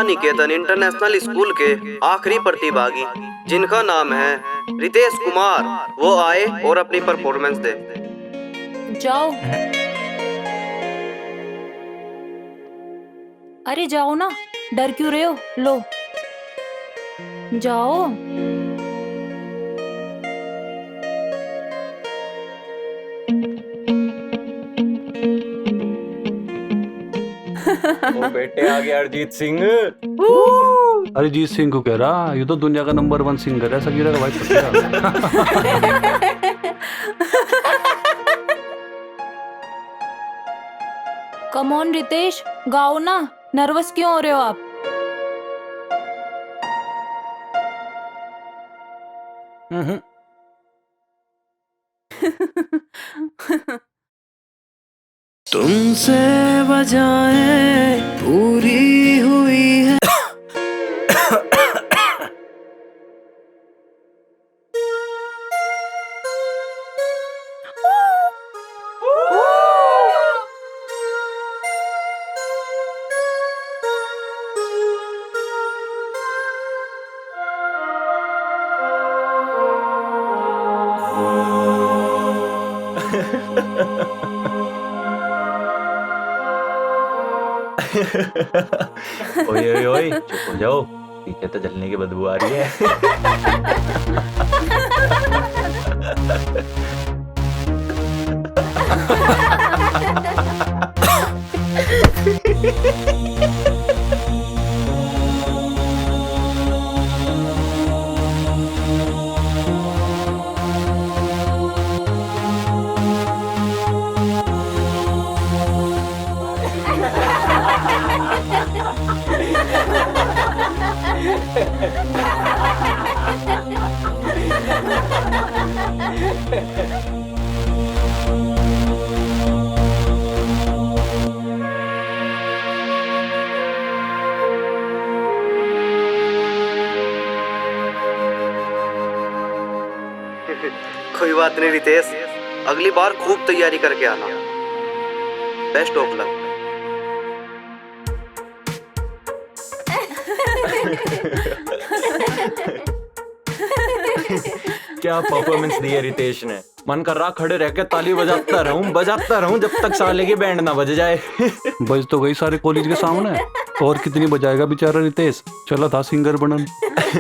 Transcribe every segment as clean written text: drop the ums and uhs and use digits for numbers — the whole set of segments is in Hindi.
निकेतन इंटरनेशनल स्कूल के आखिरी प्रतिभागी जिनका नाम है रितेश कुमार, वो आए और अपनी परफॉर्मेंस दे। जाओ। अरे जाओ ना, डर क्यों रहे हो? लो जाओ। ओ बेटे आ गया अरिजीत सिंह। अरिजीत सिंह को कह रहा, ये तो दुनिया का नंबर 1 सिंगर है, सगीरा का भाई सगीरा। कम ऑन रितेश, गाओ ना। नर्वस क्यों हो रहे हो आप? तुमसे वजहें पूरी हुई है। ओए ओए ओए चुप हो जाओ, पीछे तो जलने की बदबू आ रही है। कोई बात नहीं रितेश, अगली बार खूब तैयारी करके आना। Best of luck. क्या परफॉर्मेंस दी है रितेश ने। मन कर रहा खड़े रह के ताली बजाता रहूं जब तक साले की बैंड ना बज जाए। बज तो गई सारे कॉलेज के सामने, और कितनी बजाएगा बेचारा रितेश। चला था सिंगर बनन।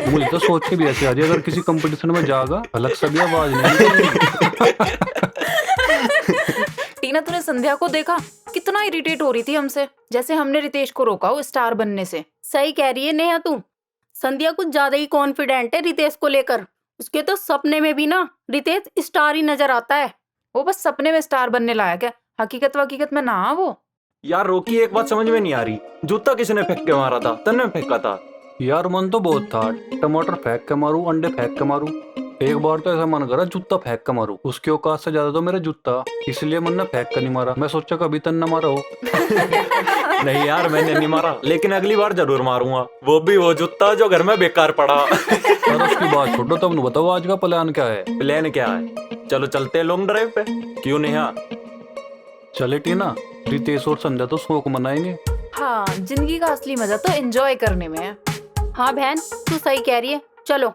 मुझे तो सोच के भी ऐसे आ जाए, अगर किसी कंपटीशन में जाएगा अलग सा भी आवाज नहीं। टीना, तूने संध्या को देखा? कितना इरिटेट हो रही थी हमसे, जैसे हमने रितेश को रोका हो स्टार बनने से। सही कह रही है नेहा तू। संध्या कुछ ज्यादा ही कॉन्फिडेंट है रितेश को लेकर। उसके तो सपने में भी ना रितेश स्टार ही नजर आता है। वो बस सपने में स्टार बनने लायक है, हकीकत में ना वो। यार रोकी, एक बात समझ में नहीं आ रही, जूता किसने फेंक के मारा था? तन्ने फेंका था। यार मन तो बहुत था, टमाटर फेंक के मारू, अंडे फेंक के मारू। एक बार तो ऐसा मन करा जूता फेंक के मारू। उसके औकात से ज्यादा तो मेरा जूता, इसलिए मन ने फेंक कर नहीं मारा। मैं सोचा कभी तन न मारा हो। नहीं यार मैंने नहीं मारा, लेकिन अगली बार जरूर मारूंगा। वो भी वो जूता जो घर में बेकार पड़ा। और उसकी बात छोड़ो, तब बताओ आज का प्लान क्या है? प्लान क्या है? चलो चलते हैं लॉन्ग ड्राइव पे। क्यों नहीं? हाँ चले टीना, रितेश और संध्या तो शौक मनाएंगे। हाँ, जिंदगी का असली मजा तो एंजॉय करने में है। हाँ बहन, तू सही कह रही है। चलो।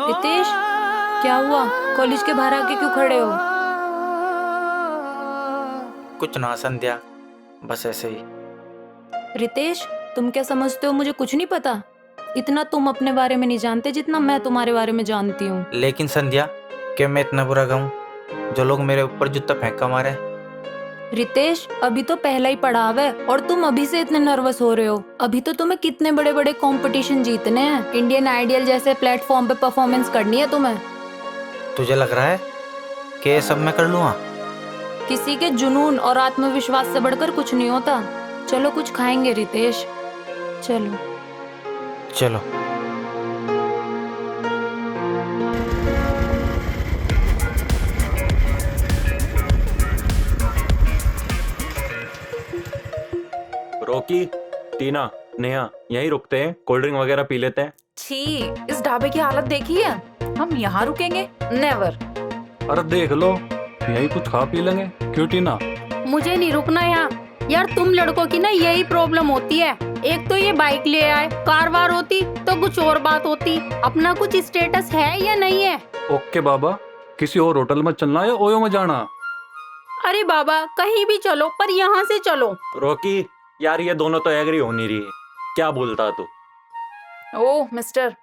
रितेश, क्या हुआ? कॉलेज के बाहर आके क्यों खड़े हो? कुछ ना संध्या, बस ऐसे ही। रितेश, तुम क्या समझते हो मुझे कुछ नहीं पता? इतना तुम अपने बारे में नहीं जानते जितना मैं तुम्हारे बारे में जानती हूँ। लेकिन संध्या, क्या मैं इतना बुरा गाऊं जो लोग मेरे ऊपर जूता फेंका मारे? रितेश, अभी तो पहला ही पड़ाव है और तुम अभी से इतने नर्वस हो रहे हो। अभी तो तुम्हें कितने बड़े बड़े कंपटीशन जीतने हैं। इंडियन आइडियल जैसे प्लेटफॉर्म पे परफॉर्मेंस करनी है तुम्हें। तुझे लग रहा है कि ये सब मैं कर लूंगा? किसी के जुनून और आत्मविश्वास से बढ़कर कुछ नहीं होता। चलो कुछ खाएंगे रितेश, चलो। चलो। रॉकी, टीना, नेहा, यहीं रुकते हैं, कोल्ड ड्रिंक वगैरह पी लेते हैं। छी, इस ढाबे की हालत देखी है? हम यहाँ रुकेंगे? नेवर। अरे देख लो, यही कुछ खा पी लेंगे। क्यों टीना? मुझे नहीं रुकना यहाँ। यार तुम लड़कों की ना यही प्रॉब्लम होती है। एक तो ये बाइक ले आए, कार वार होती तो कुछ और बात होती। अपना कुछ स्टेटस है या नहीं है? ओके बाबा, किसी और होटल में चलना है या ओयो में जाना? अरे बाबा कहीं भी चलो, पर यहाँ से चलो। रॉकी, यार ये दोनों तो एग्री हो नहीं रही है। क्या बोलता तू? ओह मिस्टर,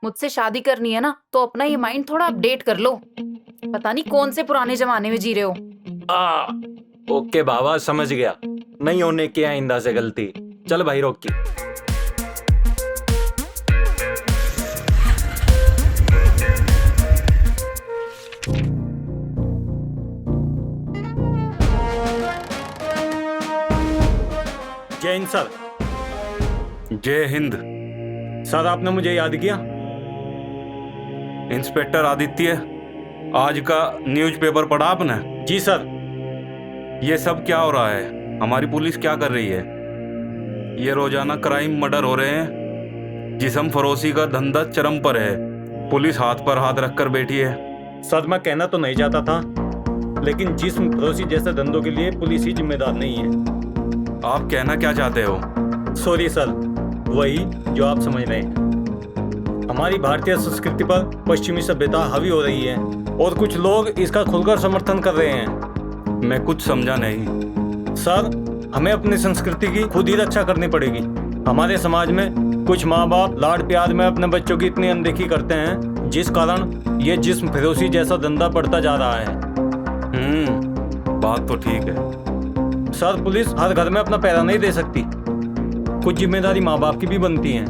मुझसे शादी करनी है ना तो अपना ये माइंड थोड़ा अपडेट कर लो। पता नहीं कौन से पुराने जमाने में जी रहे हो। ओके बाबा, समझ गया। नहीं होने की आइंदा से गलती। चल भाई रॉकी। जय हिंद सर। जय हिंद। सर आपने मुझे याद किया? इंस्पेक्टर आदित्य, आज का न्यूज़पेपर पढ़ा आपने? जी सर। ये सब क्या हो रहा है? हमारी पुलिस क्या कर रही है? ये रोजाना क्राइम, मर्डर हो रहे हैं। जिस्म फरोशी का धंधा चरम पर है। पुलिस हाथ पर हाथ रखकर बैठी है। सर मैं कहना तो नहीं चाहता था, लेकिन जिस्म फरोशी जैसे धंधों के लिए पुलिस ही जिम्मेदार नहीं है। आप कहना क्या चाहते हो? सॉरी सर, वही जो आप समझ रहे हैं। हमारी भारतीय संस्कृति पर पश्चिमी सभ्यता हावी हो रही है और कुछ लोग इसका खुलकर समर्थन कर रहे हैं। मैं कुछ समझा नहीं। सर हमें अपनी संस्कृति की खुद ही रक्षा करनी पड़ेगी। हमारे समाज में कुछ माँ बाप लाड प्यार में अपने बच्चों की इतनी अनदेखी करते हैं, जिस कारण ये जिस्म फरोशी जैसा धंधा बढ़ता जा रहा है। बात तो ठीक है। सर पुलिस हर घर में अपना पैरा नहीं दे सकती। कुछ जिम्मेदारी माँ बाप की भी बनती है,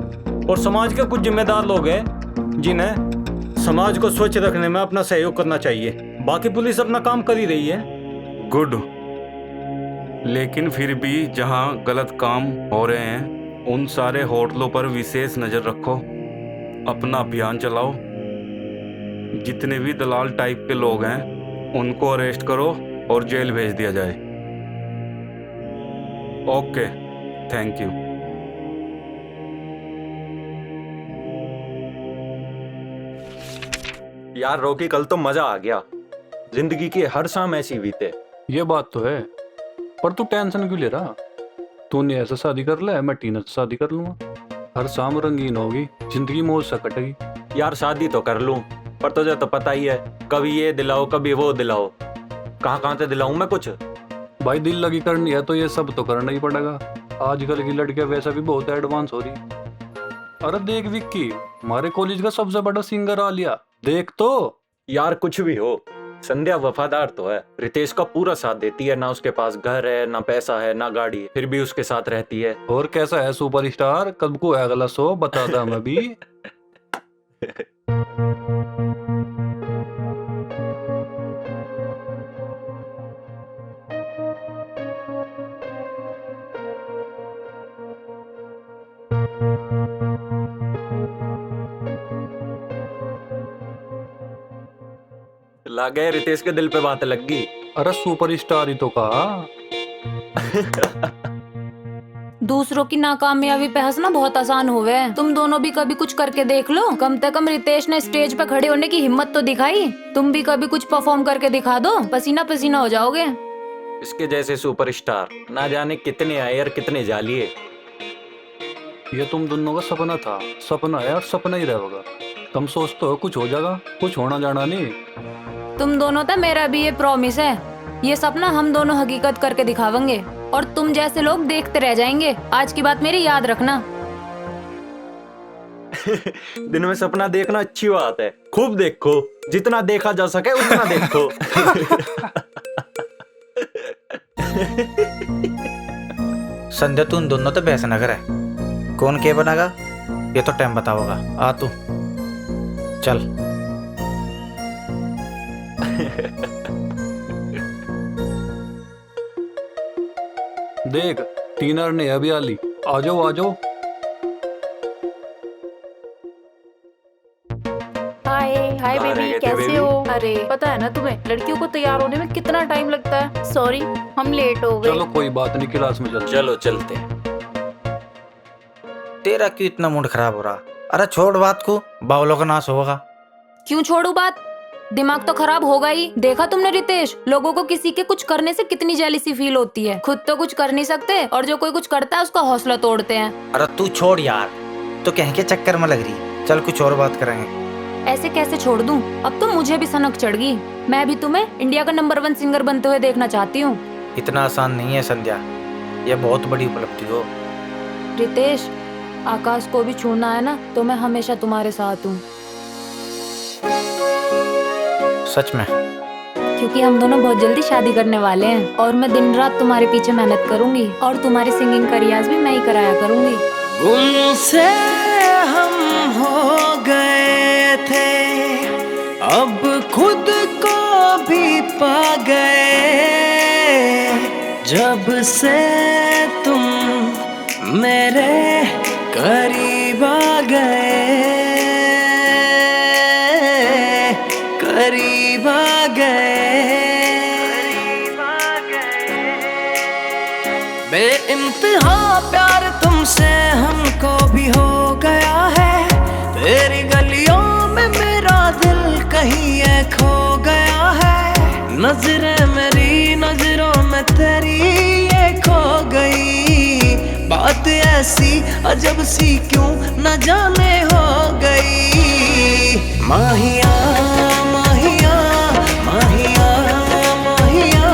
और समाज के कुछ जिम्मेदार लोग हैं जिन्हें समाज को स्वच्छ रखने में अपना सहयोग करना चाहिए। बाकी पुलिस अपना काम कर ही रही है। गुड, लेकिन फिर भी जहां गलत काम हो रहे हैं उन सारे होटलों पर विशेष नजर रखो। अपना अभियान चलाओ। जितने भी दलाल टाइप के लोग हैं उनको अरेस्ट करो और जेल भेज दिया जाए। Okay, thank you. यार रॉकी, कल तो मजा आ गया। जिंदगी की हर शाम ऐसी बीते। ये बात तो है, पर तू टेंशन क्यों ले रहा? तूने ऐसा शादी कर ले, मैं टीना से शादी कर लूंगा। हर शाम रंगीन होगी, जिंदगी मौज से कटेगी। यार शादी तो कर लूं, पर तुझे तो पता ही है, कभी ये दिलाओ कभी वो दिलाओ। कहाँ से दिलाऊं मैं कुछ? भाई दिल लगी करनी है तो ये सब तो करना ही पड़ेगा। आजकल की लड़कियां वैसा भी बहुत एडवांस हो रही। अरे देख विक्की, हमारे कॉलेज का सबसे बड़ा सिंगर आ लिया, देख तो। यार कुछ भी हो, संध्या वफादार तो है। रितेश का पूरा साथ देती है। ना उसके पास घर है, ना पैसा है, ना गाड़ी है, फिर भी उसके साथ रहती है। और कैसा है सुपरस्टार? कब को है अगला शो बता दा मैं भी। लागे रितेश के दिल पे बात लग गई। अरे सुपरस्टार ही तो कहा। दूसरों की नाकामयाबी पे हंसना बहुत आसान होवे। तुम दोनों भी कभी कुछ करके देख लो। कम से कम रितेश ने स्टेज पे खड़े होने की हिम्मत तो दिखाई। तुम भी कभी कुछ परफॉर्म करके दिखा दो, पसीना पसीना हो जाओगे। इसके जैसे सुपरस्टार ना जाने कितने आए और कितने जालिए। ये तुम दोनों का सपना था, सपना है और सपना ही रहेगा। तुम सोचते हो कुछ हो जाएगा, कुछ होना जाना नहीं। तुम दोनों तो मेरा भी ये प्रॉमिस है, ये सपना हम दोनों हकीकत करके दिखावेंगे और तुम जैसे लोग देखते रह जाएंगे। आज की बात मेरी याद रखना। दिन में सपना देखना अच्छी बात है, खूब देखो, जितना देखा जा सके उतना देखो। संध्या तू उन दोनों तो बहस न करे। कौन क्या बनेगा ये तो टाइम बताओगा। आ तू चल। देख टीनर ने अभी आली। आ जाओ आ जाओ। हाय हाय बेबी, कैसे हो? अरे पता है ना तुम्हें, लड़कियों को तैयार होने में कितना टाइम लगता है। सॉरी हम लेट हो गए। चलो कोई बात नहीं, क्लास में चलो। चलो चलते। तेरा क्यों इतना मूड खराब हो रहा? अरे छोड़ बात को, बावलों का नाश होगा। क्यों छोड़ू बात? दिमाग तो खराब होगा ही। देखा तुमने रितेश, लोगों को किसी के कुछ करने से कितनी जेलिसी फील होती है। खुद तो कुछ कर नहीं सकते और जो कोई कुछ करता है उसका हौसला तोड़ते हैं। अरे तू छोड़ यार, तो कहीं के चक्कर में लग रही। चल कुछ और बात करेंगे। ऐसे कैसे छोड़ दूं? अब तो मुझे भी सनक चढ़ गई। मैं भी तुम्हें इंडिया का नंबर 1 सिंगर बनते हुए देखना चाहती हूँ। इतना आसान नहीं है संध्या, ये बहुत बड़ी उपलब्धि हो। रितेश, आकाश को भी छूना है ना तो मैं हमेशा तुम्हारे साथ हूँ। सच में? क्योंकि हम दोनों बहुत जल्दी शादी करने वाले हैं और मैं दिन रात तुम्हारे पीछे मेहनत करूंगी और तुम्हारी सिंगिंग का रियाज भी मैं ही कराया करूंगी। गुमसे हम हो गए थे, अब खुद को भी पा गए। जब से तुम मेरे करीब आ गए, करीब आ गए। बेइंतहा प्यार तुमसे हमको भी हो गया है। तेरी गलियों में मेरा दिल कहीं ये खो गया है। नजरें मेरी नजरों में तेरी ये खो गई। बात ऐसी अजब सी क्यों न जाने हो गई। माहिया माहिया माहिया माहिया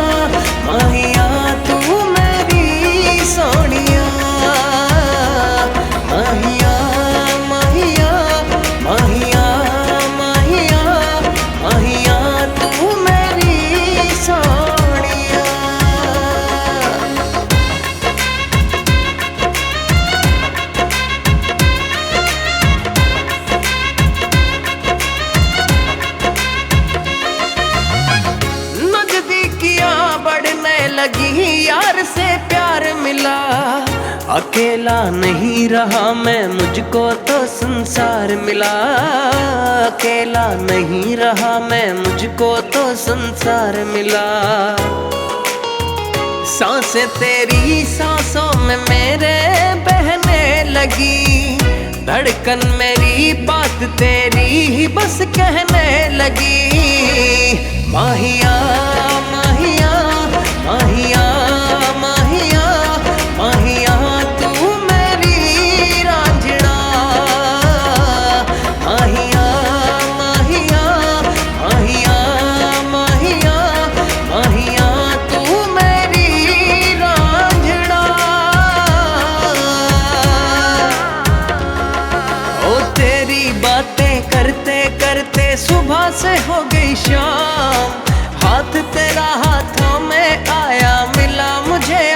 माहिया तू मेरी सोनिया। माहिया माहिया माहिया माहिया माहिया तू मेरी सोनिया। नजदीकियां बढ़ने लगी, यार से प्यार मिला। अकेला नहीं रहा मैं, मुझको तो संसार मिला। अकेला नहीं रहा मैं, मुझको तो संसार मिला। सांसें तेरी सांसों में मेरे बहने लगी। धड़कन मेरी बात तेरी ही बस कहने लगी। माहिया माहिया माहिया माहिया माहिया तू मेरी रांझना। माहिया माहिया माहिया माहिया माहिया तू मेरी रांझना। ओ तेरी बातें करते करते सुबह से हो गई शाम। हाथ तेरा हाथों में आया, मिला मुझे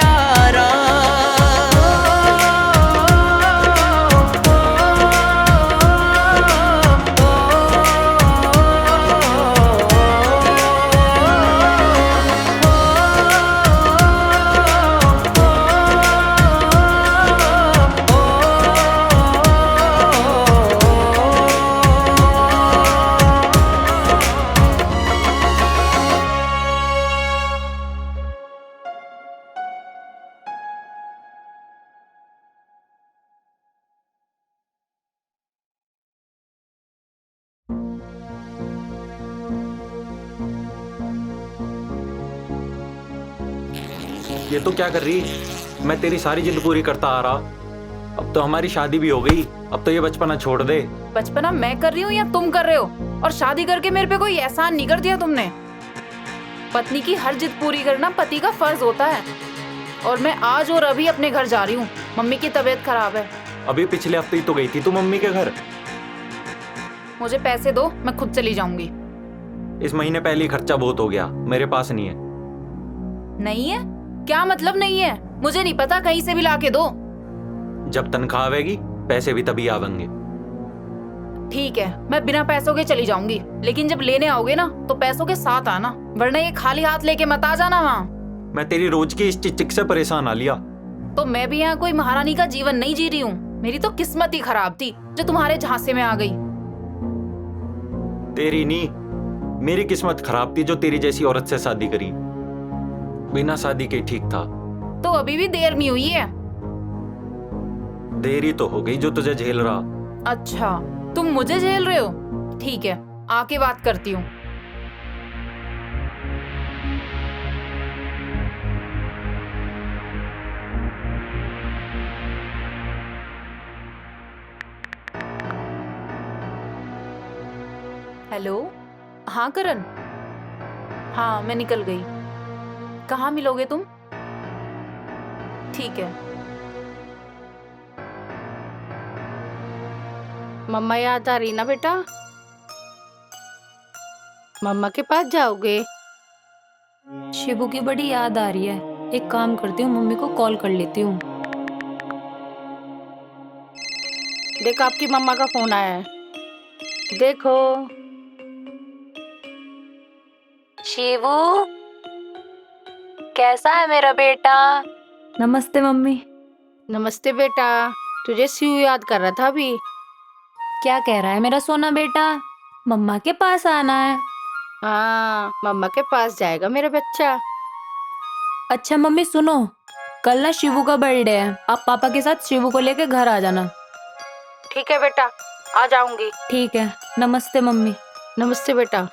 ये तो क्या कर रही? मैं तेरी सारी जिद पूरी करता आ रहा, अब तो हमारी शादी भी हो गई। अब तो ये बचपना छोड़ दे। बचपना मैं कर रही हूँ या तुम कर रहे हो? और शादी करके मेरे पे कोई एहसान नहीं कर दिया तुमने। पत्नी की हर जिद पूरी करना पति का फर्ज होता है। और मैं आज और अभी अपने घर जा रही हूँ, मम्मी की तबीयत खराब है। अभी पिछले हफ्ते ही तो गई थी तू मम्मी के घर। मुझे पैसे दो, मैं खुद चली जाऊंगी। इस महीने पहले ही खर्चा बहुत हो गया, मेरे पास नहीं है। नहीं है? क्या मतलब नहीं है? मुझे नहीं पता, कहीं से भी ला के दो। जब तनख्वाह आवेगी पैसे भी तभी आवेंगे। ठीक है, मैं बिना पैसों के चली जाऊंगी, लेकिन जब लेने आओगे ना तो पैसों के साथ आना, वरना ये खाली हाथ लेके मत आ जाना वहाँ। मैं तेरी रोज की इस चिक से परेशान आ लिया। तो मैं भी यहाँ कोई महारानी का जीवन नहीं जी रही हूँ। मेरी तो किस्मत ही खराब थी जो तुम्हारे झांसे में आ गई। तेरी नहीं, मेरी किस्मत खराब थी जो तेरी जैसी औरत से शादी करी। बिना शादी के ठीक था। तो अभी भी देर नहीं हुई है। देरी तो हो गई जो तुझे झेल रहा। अच्छा, तुम मुझे झेल रहे हो? ठीक है, आके बात करती हूँ। हेलो, हाँ करण। हाँ, मैं निकल गई। कहाँ मिलोगे तुम? ठीक है। मम्मा याद आ रही ना बेटा? मम्मा के पास जाओगे? शिबू की बड़ी याद आ रही है। एक काम करती हूँ, मम्मी को कॉल कर लेती हूँ। देखो आपकी मम्मा का फोन आया है, देखो। शिबू, कैसा है मेरा बेटा? नमस्ते मम्मी। नमस्ते बेटा, तुझे शिव याद कर रहा था अभी। क्या कह रहा है मेरा सोना बेटा? मम्मा के पास आना है। हाँ, मम्मा के पास जाएगा मेरा बच्चा। अच्छा मम्मी सुनो, कल ना शिवू का बर्थडे है, आप पापा के साथ शिवू को लेके घर आ जाना। ठीक है बेटा, आ जाऊंगी। ठीक है, नमस्ते मम्मी। नमस्ते बेटा।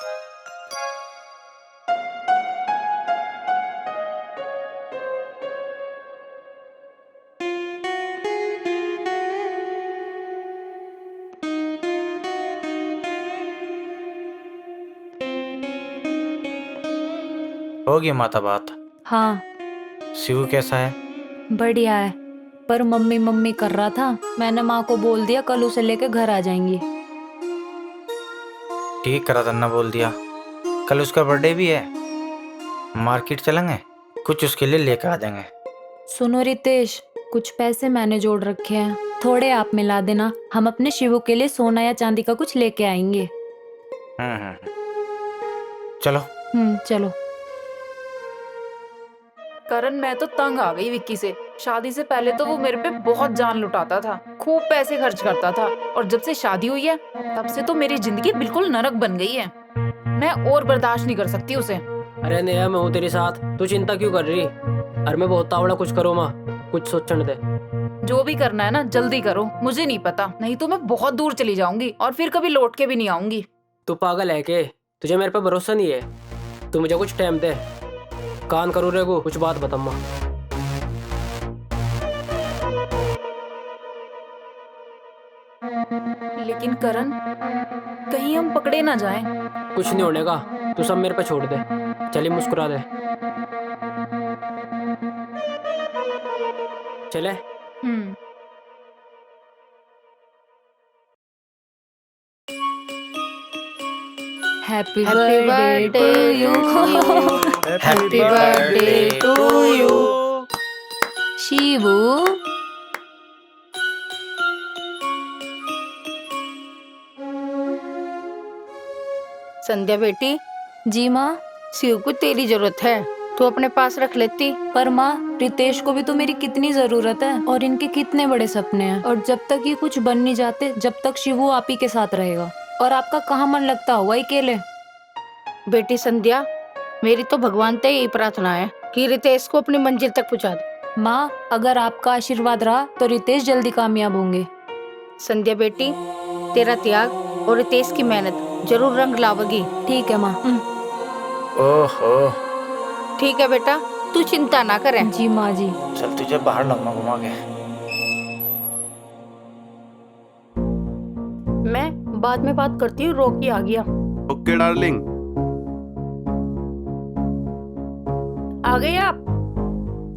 होगी माता बात। हाँ शिव कैसा है? बढ़िया है, पर मम्मी मम्मी कर रहा था। मैंने माँ को बोल दिया कल उसे लेके घर आ जाएंगी। ठीक करा तन्ना, बोल दिया। कल उसका बर्थडे भी है, मार्केट चलेंगे, कुछ उसके लिए लेकर आ जाएंगे। सुनो रितेश, कुछ पैसे मैंने जोड़ रखे हैं, थोड़े आप मिला देना। हम अपने शिवू के लिए सोना या चांदी का कुछ लेके आएंगे। चलो। चलो। करण, मैं तो तंग आ गई विक्की से। शादी से पहले तो वो मेरे पे बहुत जान लुटाता था, खूब पैसे खर्च करता था, और जब से शादी हुई है तब से तो मेरी जिंदगी बिल्कुल नरक बन गई है। मैं और बर्दाश्त नहीं कर सकती उसे। अरे नेहा, मैं हूँ तेरे साथ, तू चिंता क्यों कर रही? अरे मैं बहुत तावड़ा, कुछ करो माँ, कुछ सोचने दे। जो भी करना है ना जल्दी करो, मुझे नहीं पता, नहीं तो मैं बहुत दूर चली जाऊंगी और फिर कभी लौट के भी नहीं आऊंगी। तू पागल है के? तुझे मेरे पे भरोसा नहीं है? तू मुझे कुछ टाइम दे, कान करूँ रे को, कुछ बात बता माँ। लेकिन करण, कहीं हम पकड़े ना जाएं। कुछ नहीं होने का, तू सब मेरे पे छोड़ दे, चलिए मुस्कुरा दे, चले। Happy birthday to you. Happy birthday to you. Shivu, Sandhya बेटी, जी माँ। शिव को तेरी जरूरत है, तू अपने पास रख लेती। पर माँ, रितेश को भी तो मेरी कितनी जरूरत है, और इनके कितने बड़े सपने हैं, और जब तक ये कुछ बन नहीं जाते जब तक शिवू आप ही के साथ रहेगा। और आपका कहाँ मन लगता हुआ अकेले? बेटी संध्या, मेरी तो भगवान से यही प्रार्थना है कि रितेश को अपनी मंजिल तक पहुंचा दे। माँ, अगर आपका आशीर्वाद रहा तो रितेश जल्दी कामयाब होंगे। संध्या बेटी, तेरा त्याग और रितेश की मेहनत जरूर रंग लावेगी। ठीक है माँ। ओहो। ठीक है बेटा, तू चिंता ना करे। जी माँ जी। चल तुझे बाहर लम्बा घुमा के। मैं बाद में बात करती हूँ, रोकी आ गया। Okay darling. आ गए आप?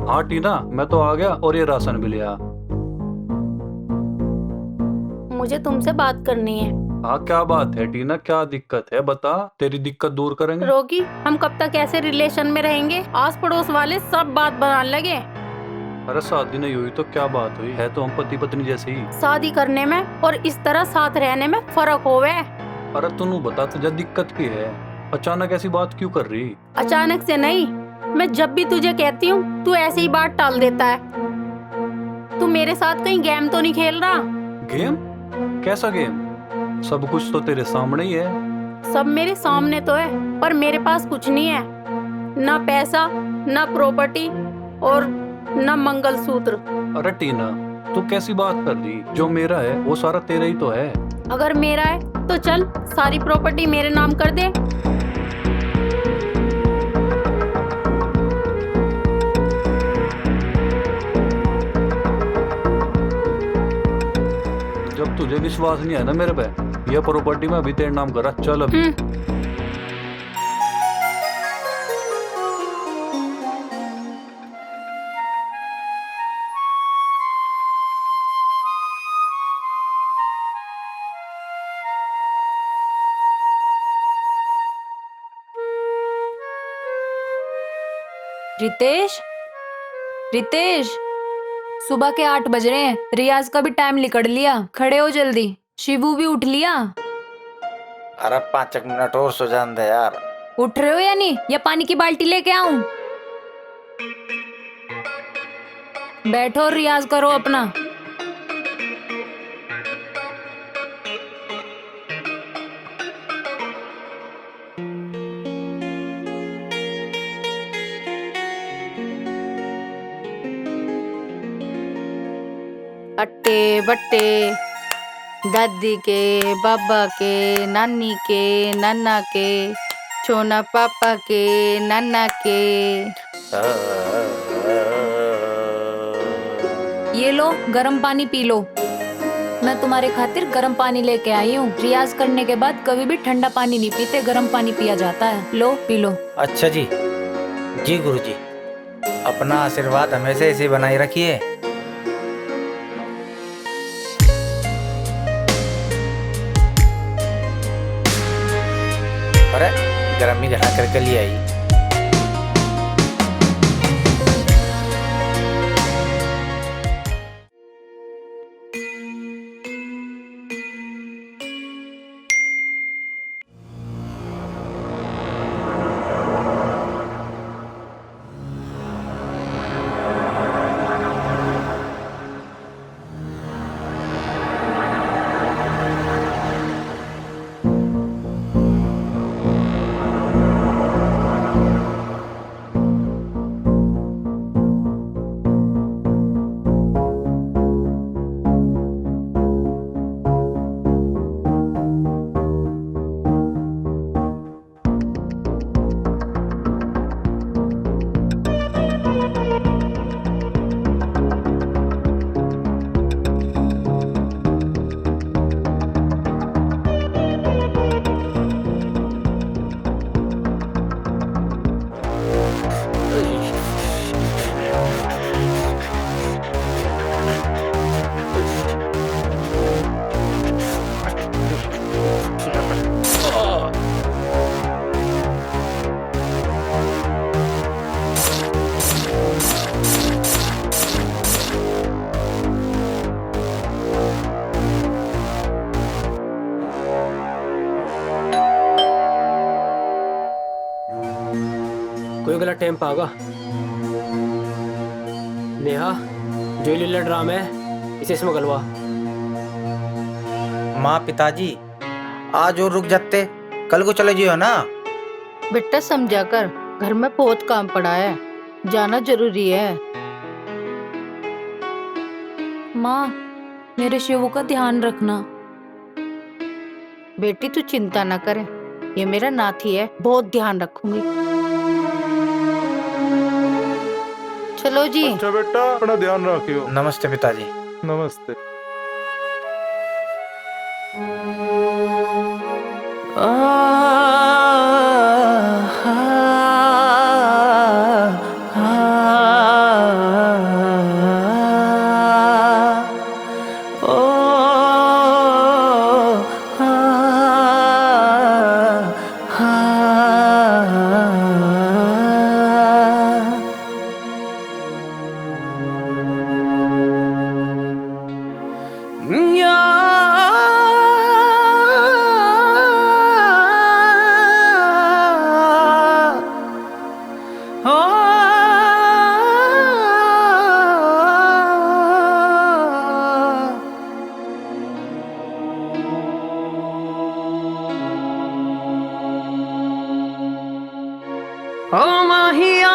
हाँ टीना, मैं तो आ गया और ये राशन भी लिया। मुझे तुमसे बात करनी है। हाँ क्या बात है टीना, क्या दिक्कत है बता, तेरी दिक्कत दूर करेंगे। रोकी, हम कब तक ऐसे रिलेशन में रहेंगे? आस पड़ोस वाले सब बात बनाने लगे। अरे शादी नहीं हुई तो क्या बात हुई, है तो हम पति पत्नी जैसे ही। शादी करने में और इस तरह साथ रहने में फर्क होवे। अरे तू बता, तुझे दिक्कत की है? अचानक ऐसी बात क्यों कर रही? अचानक से नहीं, मैं जब भी तुझे कहती हूँ तू ऐसे ही बात टाल देता है। तू मेरे साथ कहीं गेम तो नहीं खेल रहा? गेम? कैसा गेम? सब कुछ तो तेरे सामने ही है। सब मेरे सामने तो है, पर मेरे पास कुछ नहीं है, ना पैसा, ना प्रॉपर्टी और ना मंगलसूत्र। अरे टीना, तू कैसी बात कर रही? जो मेरा है वो सारा तेरा ही तो है। अगर मेरा है तो चल सारी प्रॉपर्टी मेरे नाम कर दे। जब तुझे विश्वास नहीं है ना मेरे पे, यह प्रॉपर्टी में अभी तेरे नाम करा। चल अभी। रितेश, रितेश, सुबह के 8 बज रहे हैं। रियाज का भी टाइम निकल लिया, खड़े हो जल्दी। शिवू भी उठ लिया। अरे 5 मिनट और सो जान दे यार। उठ रहे हो या नहीं? या पानी की बाल्टी लेके आऊं? बैठो और रियाज करो अपना। अट्टे बट्टे दादी के, बाबा के, नानी के, नाना के, छोना पापा के, नाना के। ये लो गर्म पानी पी लो। मैं तुम्हारे खातिर गर्म पानी लेके आई हूँ। रियाज करने के बाद कभी भी ठंडा पानी नहीं पीते, गर्म पानी पिया जाता है। लो पी लो। अच्छा जी। जी गुरुजी, अपना आशीर्वाद हमेशा ऐसे बनाए रखिए। अरे गरम ही घटा करके लिए आई। कोई गलत टाइम पागा। नेहा, जो ये लीला ड्राम है इसे इसमें गलवा। माँ पिताजी आज और रुक जाते, कल को चले जियो ना। बेटा समझा कर, घर में बहुत काम पड़ा है, जाना जरूरी है। माँ, मेरे शिवू का ध्यान रखना। बेटी तू चिंता ना करे, ये मेरा नाती है, बहुत ध्यान रखूंगी। चलो जी। अच्छा बेटा, अपना ध्यान रखियो। नमस्ते पिताजी। नमस्ते। ओ माहिया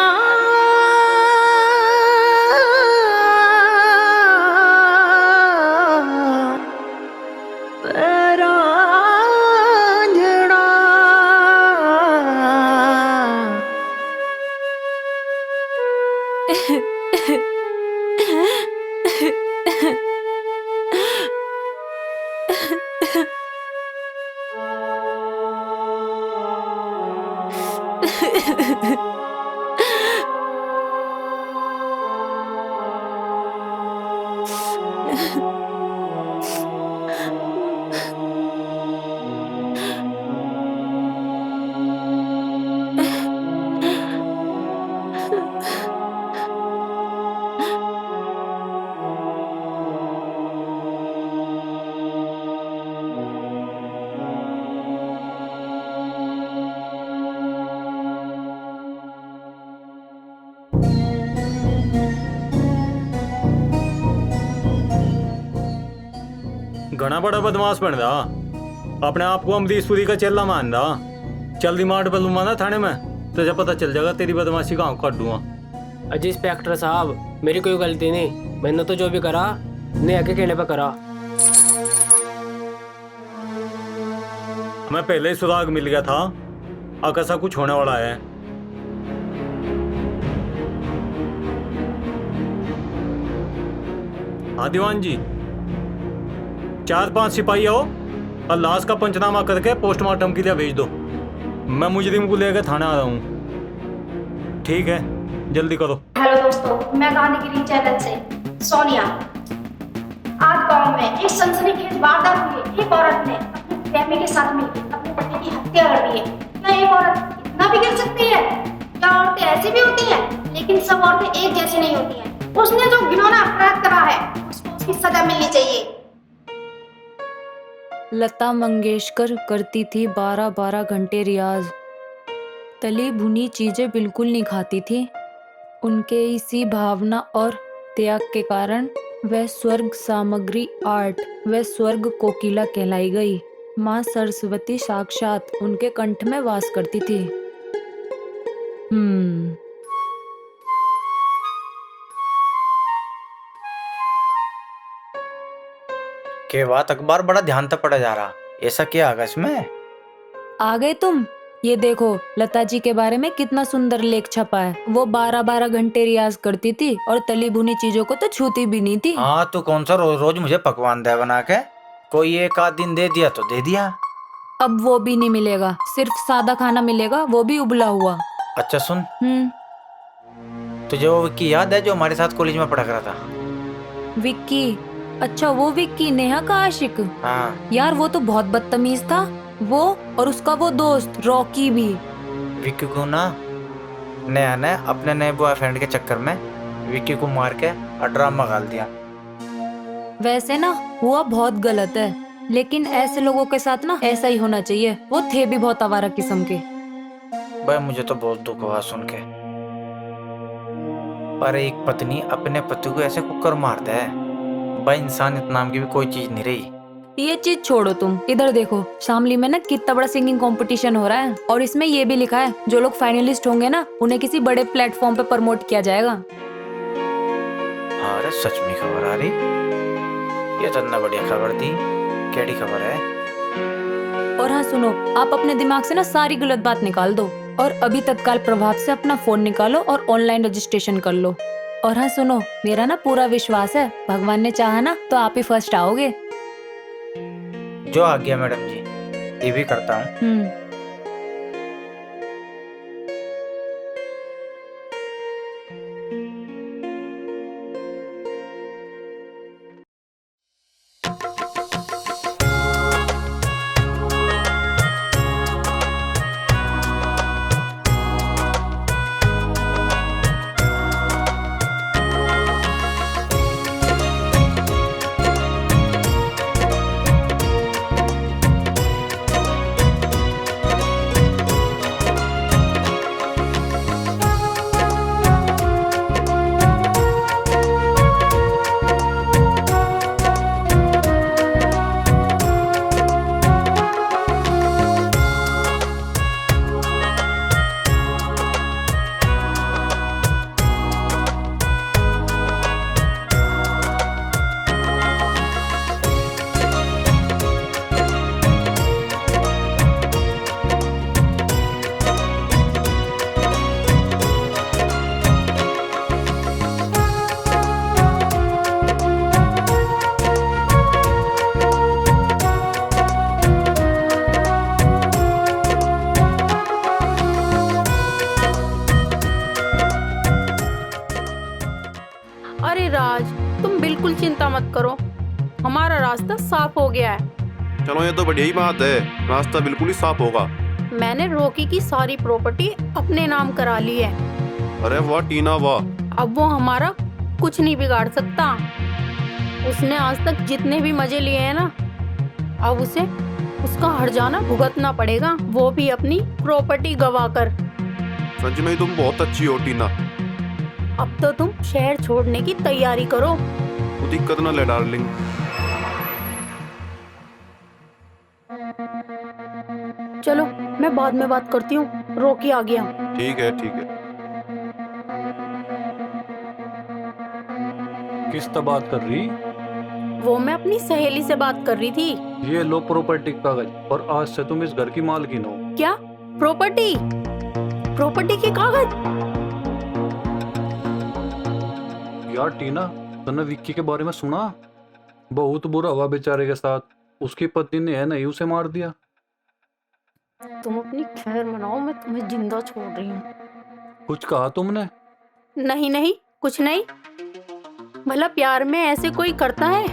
घना बड़ा बदमाश बन रहा, अपने आप को अमरीशपुरी का चेला मान रहा। चल रिमांड पर लूंगा ना थाने में, तुझे पता चल जाएगा तेरी बदमाशी कहाँ काट दूंगा। अजी इंस्पेक्टर साहब, मेरी कोई गलती नहीं, मैंने तो जो भी करा नेहा के कहने पे करा। हमें पहले ही सुराग मिल गया था, अकसा कुछ होने वाला है। हाँ दीवान जी, 4-5 सिपाही आओ और लाश का पंचनामा करके पोस्टमार्टम के लिए भेज दो। मैं मुजरिम को लेकर थाने आ रहा हूँ। ठीक है, जल्दी करो। हेलो दोस्तों, मैं गांधीगिरी चैनल से सोनिया। आज गांव में एक सनसनीखेज वारदात हुई। एक औरत ने अपने प्रेमी के साथ मिलकर अपने पति की हत्या कर दी है। क्या एक औरत इतना भी कर सकती है? क्या औरतें ऐसी भी होती हैं? लेकिन सब औरतें एक जैसी नहीं होती हैं। उसने जो घिनौना अपराध करा है, उसको उसकी सजा मिलनी चाहिए। लता मंगेशकर करती थी 12-12 घंटे रियाज। तली भुनी चीजें बिल्कुल नहीं खाती थी। उनके इसी भावना और त्याग के कारण वह स्वर्ग सामग्री आर्ट, वह स्वर्ग कोकिला कहलाई गई। माँ सरस्वती साक्षात उनके कंठ में वास करती थी। के बात अखबार बड़ा ध्यान से पढ़ा जा रहा, ऐसा क्या आगा इसमें? आ गए तुम? ये देखो, लता जी के बारे में कितना सुंदर लेख छपा है। वो 12-12 घंटे रियाज करती थी और तली भुनी चीजों को तो छूती भी नहीं थी। हाँ, तू कौन सा रोज रोज मुझे पकवान दे बना के? कोई एक आध दिन दे दिया तो दे दिया। अब वो भी नहीं मिलेगा, सिर्फ सादा खाना मिलेगा, वो भी उबला हुआ। अच्छा सुन, तुझे वो विक्की याद है जो हमारे साथ कॉलेज में पढ़ा करा था? विक्की? अच्छा, वो विक्की, नेहा का आशिक। हाँ यार, वो तो बहुत बदतमीज था। वो और उसका वो दोस्त रॉकी भी। विक्की को ना नेहा ने अपने नए बॉयफ्रेंड के चक्कर में विक्की को मार के ड्रामा गाल दिया। वैसे ना हुआ बहुत गलत है, लेकिन ऐसे लोगों के साथ ना ऐसा ही होना चाहिए। वो थे भी बहुत आवारा किस्म के। भाई मुझे तो बहुत दुख हुआ सुन के। पर एक पत्नी अपने पति को ऐसे कुकर मारता है, भाई इंसानियत नाम की भी कोई चीज नहीं रही। ये चीज छोड़ो, तुम इधर देखो। शामली में ना कितना बड़ा सिंगिंग कंपटीशन हो रहा है, और इसमें ये भी लिखा है जो लोग फाइनलिस्ट होंगे ना, उन्हें किसी बड़े प्लेटफॉर्म पे प्रमोट किया जाएगा। अरे सच में खबर आ रही? ये तो इतना बढ़िया खबर थी। केड़ी खबर है? और हाँ सुनो, आप अपने दिमाग से ना सारी गलत बात निकाल दो और अभी तत्काल प्रभाव से अपना फोन निकालो और ऑनलाइन रजिस्ट्रेशन कर लो। और हाँ सुनो, मेरा ना पूरा विश्वास है, भगवान ने चाहा ना तो आप ही फर्स्ट आओगे। जो आ गया मैडम जी, ये भी करता हूँ। बिल्कुल चिंता मत करो, हमारा रास्ता साफ हो गया है। चलो ये तो बढ़िया ही बात है, रास्ता बिल्कुल ही साफ होगा। मैंने रॉकी की सारी प्रॉपर्टी अपने नाम करा ली है। अरे वाह टीना वाह। अब वो हमारा कुछ नहीं बिगाड़ सकता। उसने आज तक जितने भी मजे लिए हैं ना, अब उसे उसका हर्जाना भुगतना पड़ेगा, वो भी अपनी प्रॉपर्टी गवाकर। सच में तुम बहुत अच्छी हो टीना। अब तो तुम शहर छोड़ने की तैयारी करो। तू दिक्कत ना ले डार्लिंग। चलो मैं बाद में बात करती हूँ, रॉकी आ गया। ठीक है ठीक है। किस तरह बात कर रही? वो मैं अपनी सहेली से बात कर रही थी। ये लो प्रॉपर्टी कागज, और आज से तुम इस घर की मालकिन हो। क्या? प्रॉपर्टी? प्रॉपर्टी के कागज? यार टीना, तूने विक्की के बारे में सुना? बहुत बुरा हुआ बेचारे के साथ। उसकी पत्नी ने है नहीं उसे मार दिया। तुम अपनी खैर मनाओ, मैं तुम्हें जिंदा छोड़ रही हूँ। कुछ कहा तुमने? नहीं नहीं, कुछ नहीं। भला प्यार में ऐसे कोई करता है?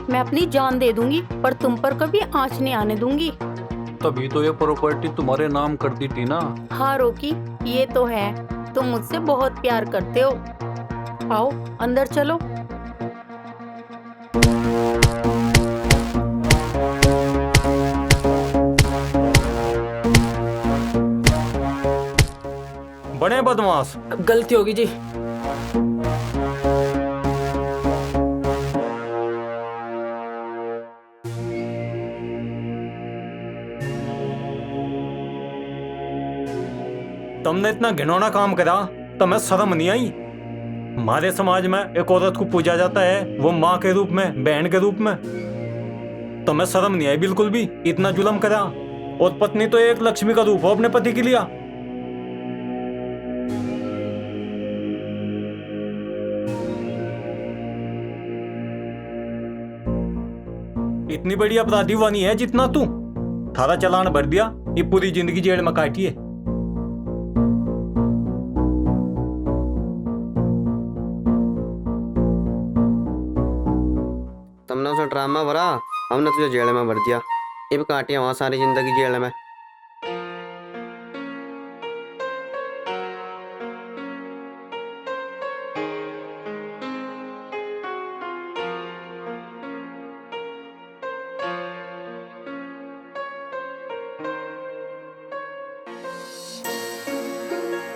मैं अपनी जान दे दूंगी, पर तुम पर कभी आंच नहीं आने दूंगी। तभी तो ये प्रॉपर्टी तुम्हारे नाम कर दी टीना। हाँ रॉकी, ये तो है, तुम मुझसे बहुत प्यार करते हो। आओ अंदर चलो। बड़े बदमाश। गलती होगी जी। तुमने इतना घिनौना काम करा, तुम्हें शर्म नहीं आई? हमारे समाज में एक औरत को पूजा जाता है, वो माँ के रूप में, बहन के रूप में। तुम्हें शर्म नहीं आई बिल्कुल भी? इतना जुल्म करा। और पत्नी तो एक लक्ष्मी का रूप हो अपने पति के लिए। इतनी बड़ी अपराधी हुआ नहीं है जितना तू। थारा चालान भर दिया, ये पूरी जिंदगी जेल में काटी है। तुमने उसे ड्रामा भरा, हमने तुझे जेल में भर दिया। अब काटिया वहां सारी जिंदगी जेल में।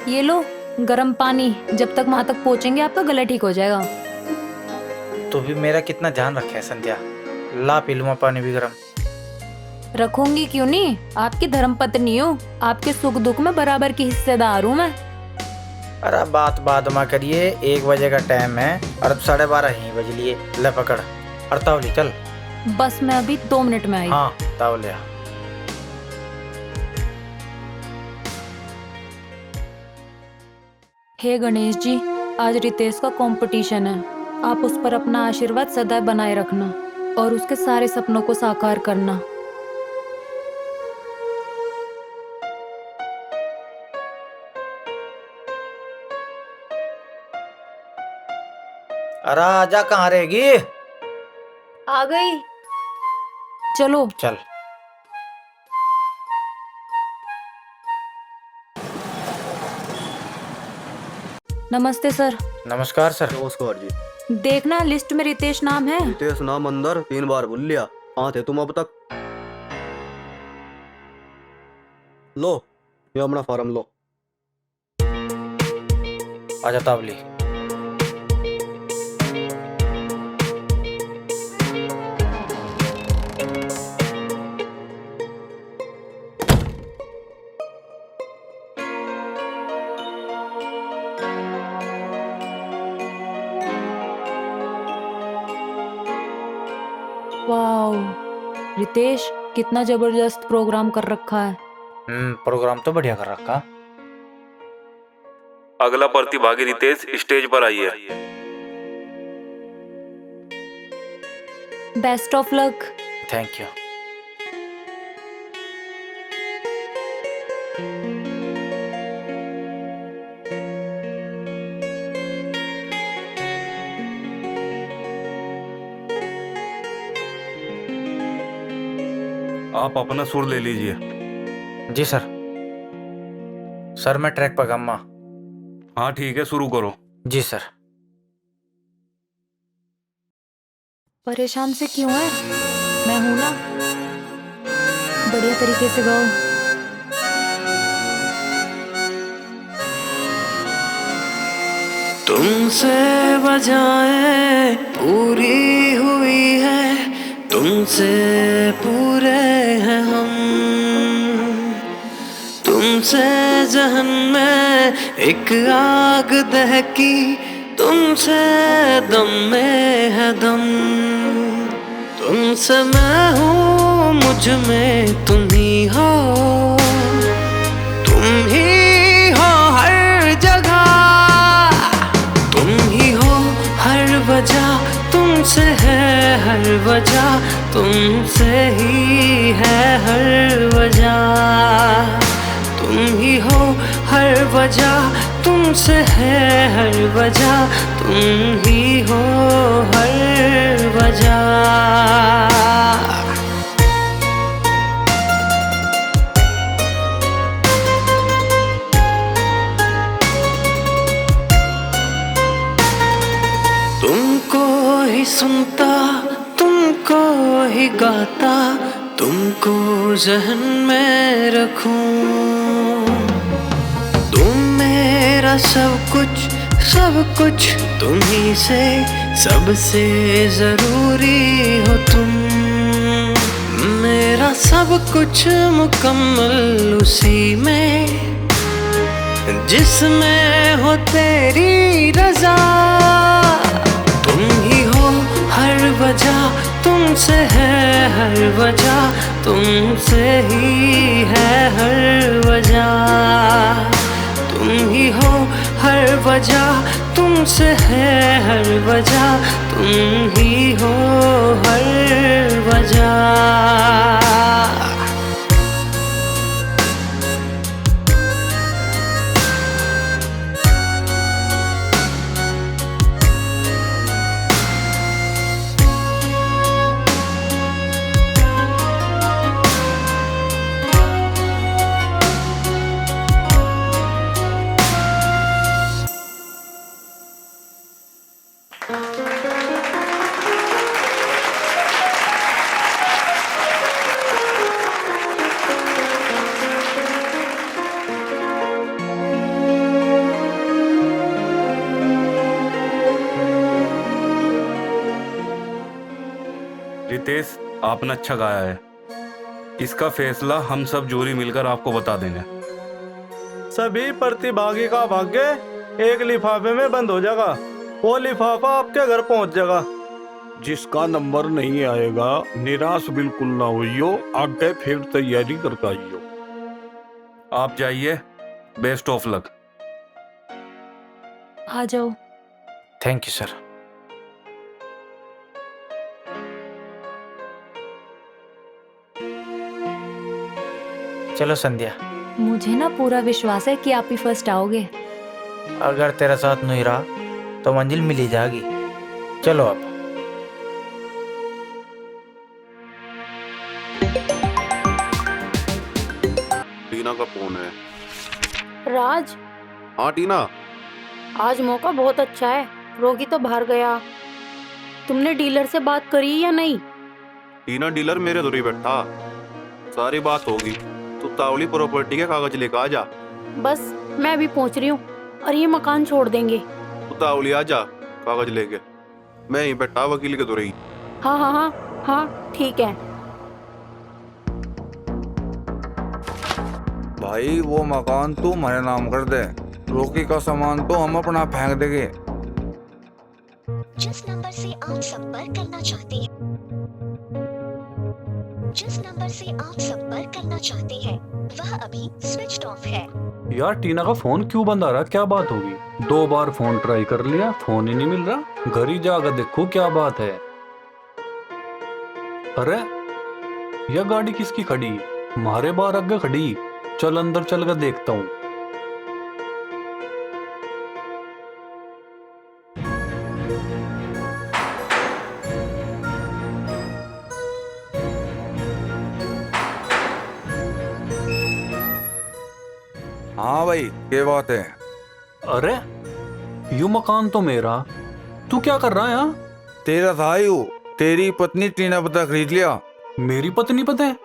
ये लो गर्म पानी, जब तक वहां तक पहुंचेंगे आपका गला ठीक हो जाएगा। तू भी मेरा कितना ध्यान रखे है संध्या। ला पी लूंगा पानी भी गरम। रखूंगी क्यों नहीं, आपकी धर्म पत्नी हूँ, आपके सुख दुख में बराबर की हिस्सेदार हूँ मैं। अरे बात बाद में करिए, 1 बजे का टाइम है और अब 12:30 ही बज लिए। ले पकड़ और तावली चल। बस मैं अभी 2 मिनट में आई। हाँ तावलिया। हे गणेश जी, आज रितेश का कंपटीशन है, आप उस पर अपना आशीर्वाद सदैव बनाए रखना और उसके सारे सपनों को साकार करना। अरे आजा, कहाँ रहेगी? आ गई। चलो चल। नमस्ते सर। नमस्कार सर। नमस्कार जी। देखना लिस्ट में रितेश नाम है। रितेश नाम अंदर 3 बार भूल लिया। कहाँ थे तुम अब तक? लो ये अपना फॉर्म लो। आजा तावली। वाओ रितेश, कितना जबरदस्त प्रोग्राम कर रखा है। प्रोग्राम तो बढ़िया कर रखा। अगला प्रतिभागी रितेश स्टेज पर आइए। Best of luck. Thank you. आप अपना सुर ले लीजिए। जी सर। सर मैं ट्रैक पर गम्मा। हाँ ठीक है, शुरू करो। जी सर। परेशान से क्यों है? मैं हूं ना, बढ़िया तरीके से गाओ। तुमसे बजाएं पूरी हुई है, तुमसे पूरे हैं हम। तुमसे जहन में एक आग दहकी, तुमसे दम में है दम। तुमसे मैं हूँ, मुझ में तुम ही हो, तुम ही हो हर जगह, तुम ही हो हर वजह, तुमसे है हर वजह, तुमसे ही है हर वजह। तुम ही हो हर वजह, तुमसे है हर वजह, तुम ही हो हर वजह। तुमको ही सुनता, तुमको ही गाता, तुमको जहन में रखूं। तुम मेरा सब कुछ तुम ही से, सबसे जरूरी हो तुम। मेरा सब कुछ मुकम्मल उसी में, जिसमें हो तेरी रजा। तुम ही हो हर वजह, तुमसे है हर वजह, तुमसे ही है हर वजह। तुम ही हो हर वजह, तुमसे है हर वजह, तुम ही हो हर वजह। रितेश, आपने अच्छा गाया है। इसका फैसला हम सब जूरी मिलकर आपको बता देंगे। सभी प्रतिभागी का भाग्य एक लिफाफे में बंद हो जाएगा। वो लिफाफा आपके घर पहुंच जाएगा। जिसका नंबर नहीं आएगा निराश बिल्कुल ना होइयो, आगे फिर तैयारी करके आइयो। आप जाइए, बेस्ट ऑफ लक। आ जाओ। Thank you sir. चलो संध्या। मुझे ना पूरा विश्वास है कि आप ही फर्स्ट आओगे। अगर तेरा साथ नहीं रहा तो मंजिल मिल ही जाएगी। चलो अब। टीना का फोन है। राज, हाँ टीना। आज मौका बहुत अच्छा है। रोगी तो बाहर गया। तुमने डीलर से बात करी या नहीं? टीना, डीलर मेरे दूर ही बैठा, सारी बात होगी। तू तावली प्रॉपर्टी के कागज लेकर आ जा। बस मैं अभी पहुंच रही हूँ और ये मकान छोड़ देंगे। तू तावली आ जा कागज लेके। मैं यहीं बैठा वकील के दूर ही। हाँ हाँ हाँ हाँ ठीक है। भाई वो मकान तू हमारे नाम कर दे, रोकी का सामान तो हम अपना फेंक देंगे। जिस नंबर से आप संपर्क करना चाहते हैं, जिस नंबर से आप संपर्क करना चाहते हैं वह अभी स्विच ऑफ है। यार टीना का फोन क्यों बंद आ रहा? क्या बात होगी? 2 बार फोन ट्राई कर लिया, फोन ही नहीं मिल रहा। घर ही जाकर देखो क्या बात है। अरे यह गाड़ी किसकी खड़ी? हमारे बाहर आगे खड़ी। चल अंदर चल कर देखता हूँ। हाँ भाई, क्या बात है? अरे यू मकान तो मेरा, तू क्या कर रहा है यहाँ? तेरा था यू, तेरी पत्नी टीना पता खरीद लिया। मेरी पत्नी पता है?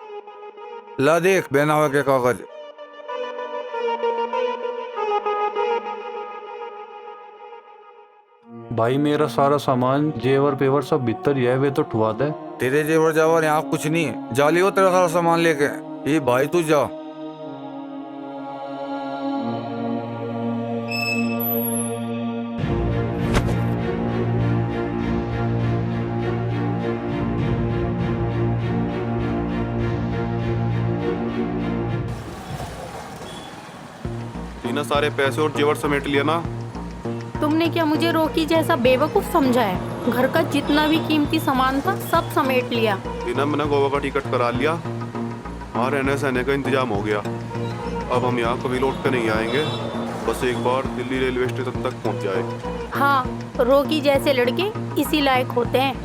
ला देख बनावे के कागज। भाई मेरा सारा सामान जेवर पेवर सब भीतर ही है, वे तो ठुआ दे। तेरे जेवर जावर यहाँ कुछ नहीं है, जा लियो तेरा सारा सामान लेके। ये भाई तू जा। टीना सारे पैसे और जेवर समेट लिया ना? तुमने क्या मुझे रोकी जैसा बेवकूफ समझा है? घर का जितना भी कीमती सामान था सब समेट लिया। टीना मैंने गोवा का टिकट करा लिया, वहाँ रहने सहने का इंतजाम हो गया। अब हम यहाँ कभी लौट कर नहीं आएंगे, बस एक बार दिल्ली रेलवे स्टेशन तक पहुँच जाए। हाँ, रोकी जैसे लड़के इसी लायक होते हैं,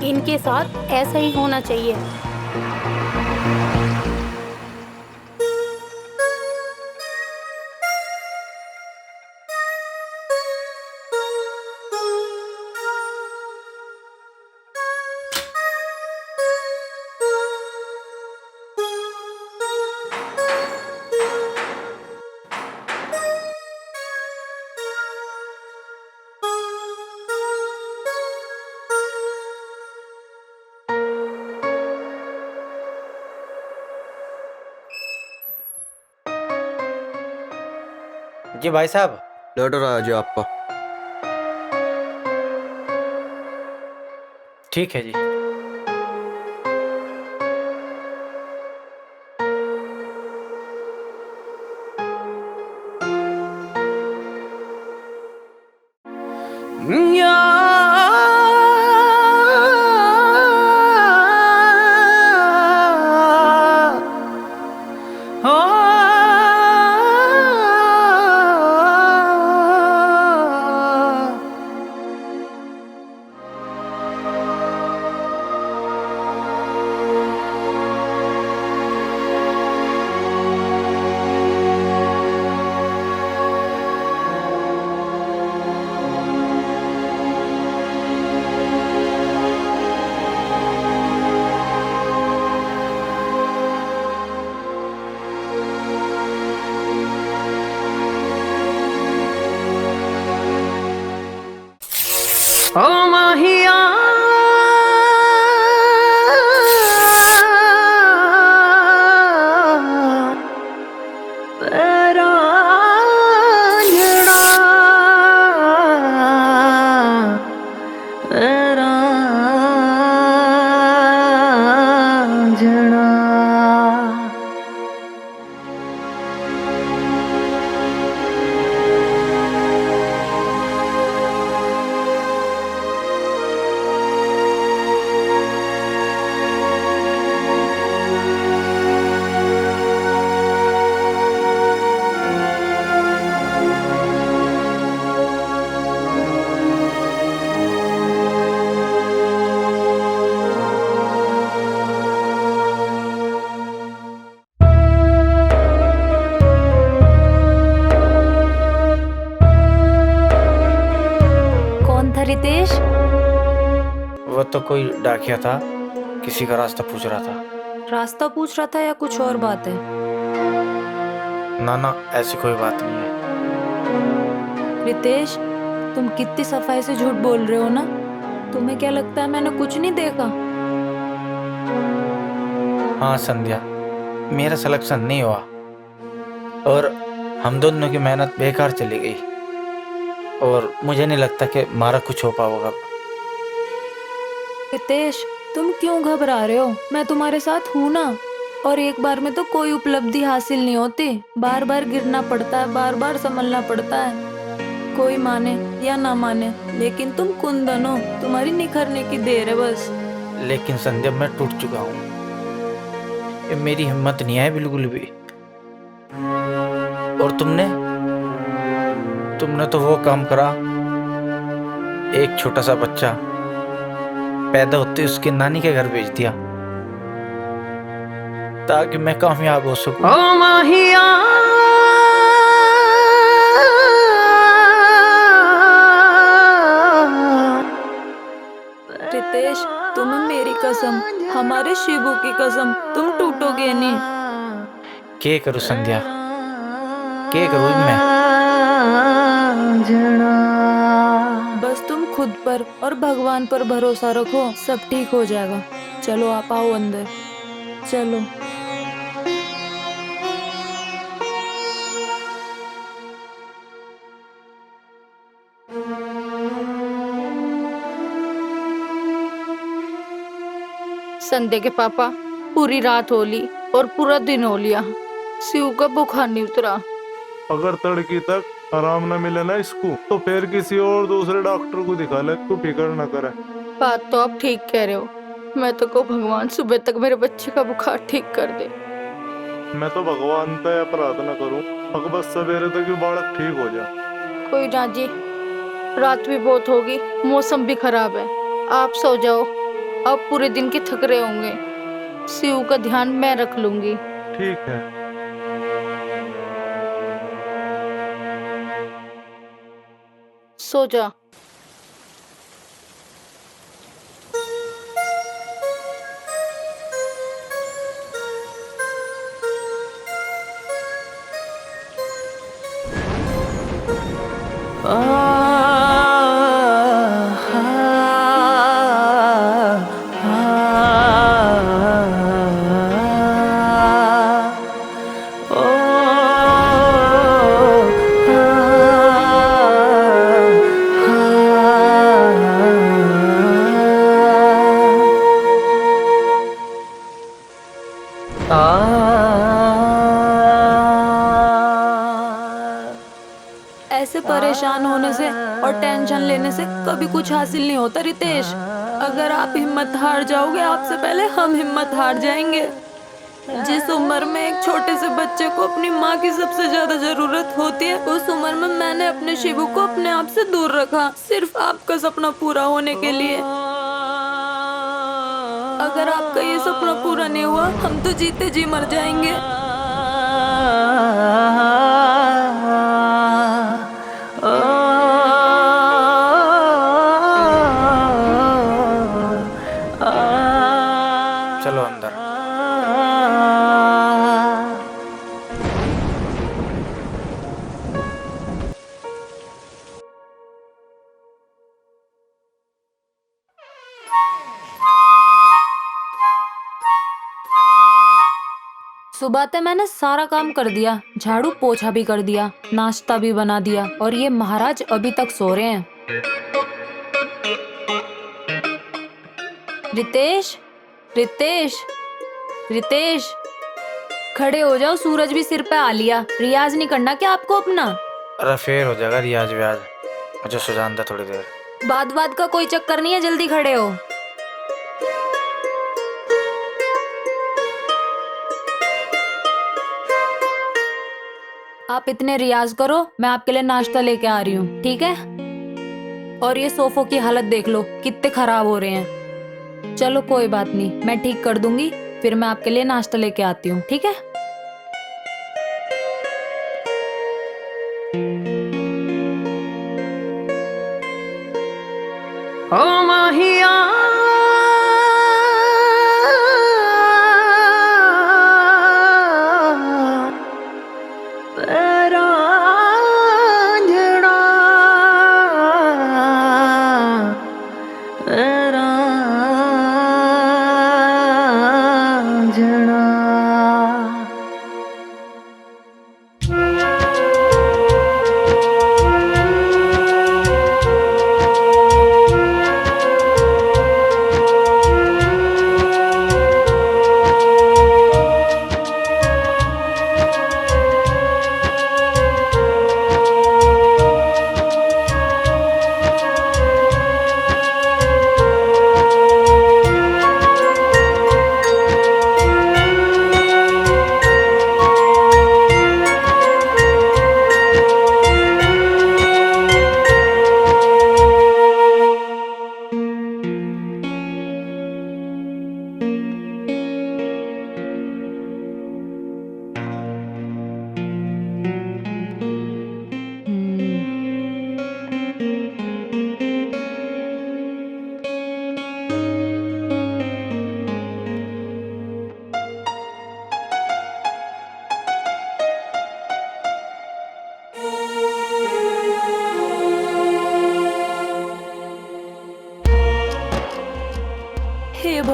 इनके साथ ऐसा ही होना चाहिए। जी भाई साहब, लेटर आया जी आपका। ठीक है जी। ओ माहिया तेरा अंजड़ा, तेरा अंजड़ा। रितेश? वो तो कोई डाकिया था, किसी का रास्ता पूछ रहा था। रास्ता पूछ रहा था या कुछ और बात है? ना ना, ऐसी कोई बात नहीं है। रितेश, तुम कितनी सफाई से झूठ बोल रहे हो ना? तुम्हें क्या लगता है मैंने कुछ नहीं देखा? हाँ संध्या, मेरा सिलेक्शन नहीं हुआ और हम दोनों की मेहनत बेकार चली गई और मुझे नहीं लगता कि हमारा कुछ हो पाएगा। रितेश, तुम क्यों घबरा रहे हो? मैं तुम्हारे साथ हूँ ना। और एक बार में तो कोई उपलब्धि हासिल नहीं होती, बार बार गिरना पड़ता है, बार बार संभलना पड़ता है। कोई माने या ना माने, लेकिन तुम कुंदन हो, तुम्हारी निखरने की देर है बस। लेकिन संध्या, मैं टूट चुका हूँ, ये मेरी हिम्मत नहीं है बिल्कुल भी। और तुमने तो वो काम करा, एक छोटा सा बच्चा पैदा होते उसके नानी के घर भेज दिया ताकि मैं कामयाब हो सकूं। ओ माहिया तुम्हारे शिबू की कसम, तुम टूटोगे नहीं। के करूँ संध्या, के करूँ मैं? बस तुम खुद पर और भगवान पर भरोसा रखो, सब ठीक हो जाएगा। चलो आप आओ अंदर, चलो। संध्या के पापा, पूरी रात हो ली और पूरा दिन हो लिया, शिव का बुखार नहीं उतरा। अगर तड़की तक आराम न मिले ना इसको, तो फिर किसी और दूसरे डॉक्टर को दिखा ले, तू फिक्र न करे। बात तो आप ठीक कह रहे हो। मैं तो को भगवान सुबह तक मेरे बच्चे का बुखार ठीक कर दे। मैं तो भगवान तय प्रार्थना करूं, अगर बस सवेरे तक ये बालक ठीक हो जाए। कोई ना जी, रात भी बहुत होगी, मौसम भी खराब है, आप सो जाओ। अब पूरे दिन के थक रहे होंगे, शिव का ध्यान मैं रख लूंगी। ठीक है। सो जा। ऐसे परेशान होने से और टेंशन लेने से कभी कुछ हासिल नहीं होता रितेश। अगर आप हिम्मत हार जाओगे, आपसे पहले हम हिम्मत हार जाएंगे। जिस उम्र में एक छोटे से बच्चे को अपनी माँ की सबसे ज्यादा जरूरत होती है, उस उम्र में मैंने अपने शिबू को अपने आप से दूर रखा, सिर्फ आपका सपना पूरा होने के लिए। अगर आपका ये सपना पूरा नहीं हुआ, हम तो जीते जी मर जाएंगे। चलो अंदर। सुबह तक मैंने सारा काम कर दिया, झाड़ू पोछा भी कर दिया, नाश्ता भी बना दिया, और ये महाराज अभी तक सो रहे हैं। रितेश, रितेश, रितेश, खड़े हो जाओ, सूरज भी सिर पे आ लिया। रियाज नहीं करना क्या आपको अपना? अरे फेर हो जाएगा रियाज व्याज, मुझे सुजान दे थोड़ी देर। बात का कोई चक्कर नहीं है, जल्दी खड़े हो। आप इतने रियाज करो, मैं आपके लिए नाश्ता लेके आ रही हूँ, ठीक है? और ये सोफों की हालत देख लो कितने खराब हो रहे हैं। चलो कोई बात नहीं, मैं ठीक कर दूंगी, फिर मैं आपके लिए नाश्ता लेके आती हूँ, ठीक है? ओ माहिया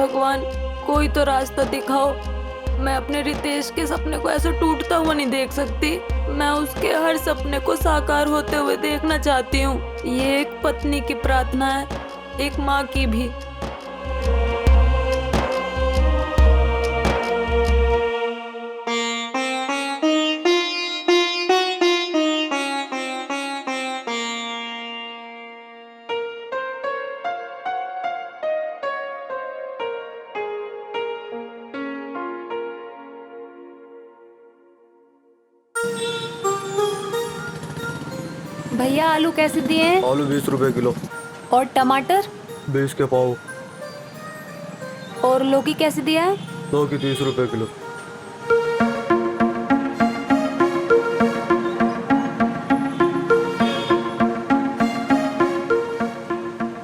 भगवान कोई तो रास्ता दिखाओ। मैं अपने रितेश के सपने को ऐसे टूटता हुआ नहीं देख सकती। मैं उसके हर सपने को साकार होते हुए देखना चाहती हूँ। ये एक पत्नी की प्रार्थना है, एक माँ की भी। भैया आलू कैसे दिए हैं? आलू 20 रुपए किलो। और टमाटर? 20 के पाव। और लौकी कैसे दिया है? लौकी 30 रुपए किलो।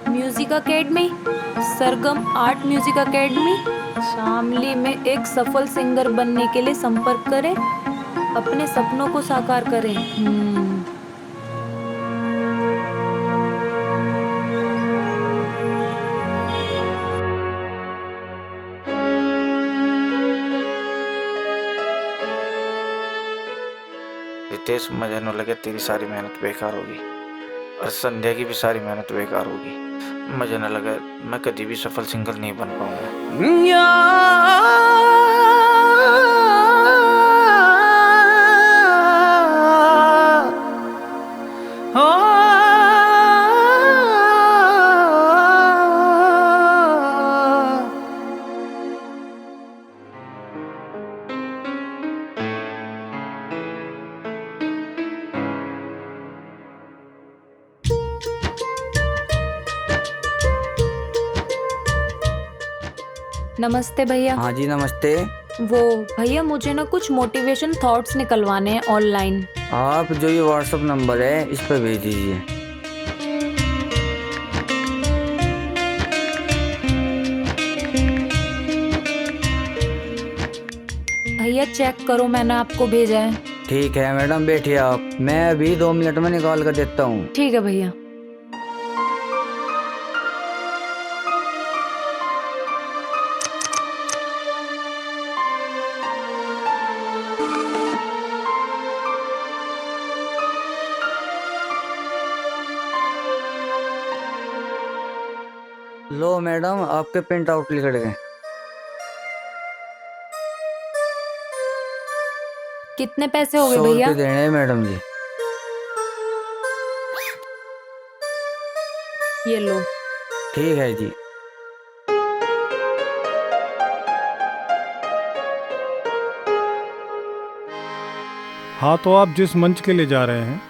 म्यूजिक अकेडमी, सरगम आर्ट म्यूजिक अकेडमी शामली में एक सफल सिंगर बनने के लिए संपर्क करें, अपने सपनों को साकार करें। रितेश, मुझे न लगे तेरी सारी मेहनत बेकार होगी और संध्या की भी सारी मेहनत बेकार होगी। मुझे न लगा मैं कभी भी सफल सिंगर नहीं बन पाऊंगा। नमस्ते भैया। हाँ जी नमस्ते। वो भैया मुझे ना कुछ मोटिवेशन थॉट्स निकलवाने हैं ऑनलाइन। आप जो ये व्हाट्सएप नंबर है इस पर भेज दीजिए। भैया चेक करो, मैंने आपको भेजा है। ठीक है मैडम, बैठिए आप, मैं अभी 2 मिनट में निकाल कर देता हूँ। ठीक है भैया। लो मैडम, आपके प्रिंट आउट लिख गए। कितने पैसे हो गए 100 भैया? रुपये देने हैं मैडम जी। ये लो। ठीक है जी। हाँ, तो आप जिस मंच के लिए जा रहे हैं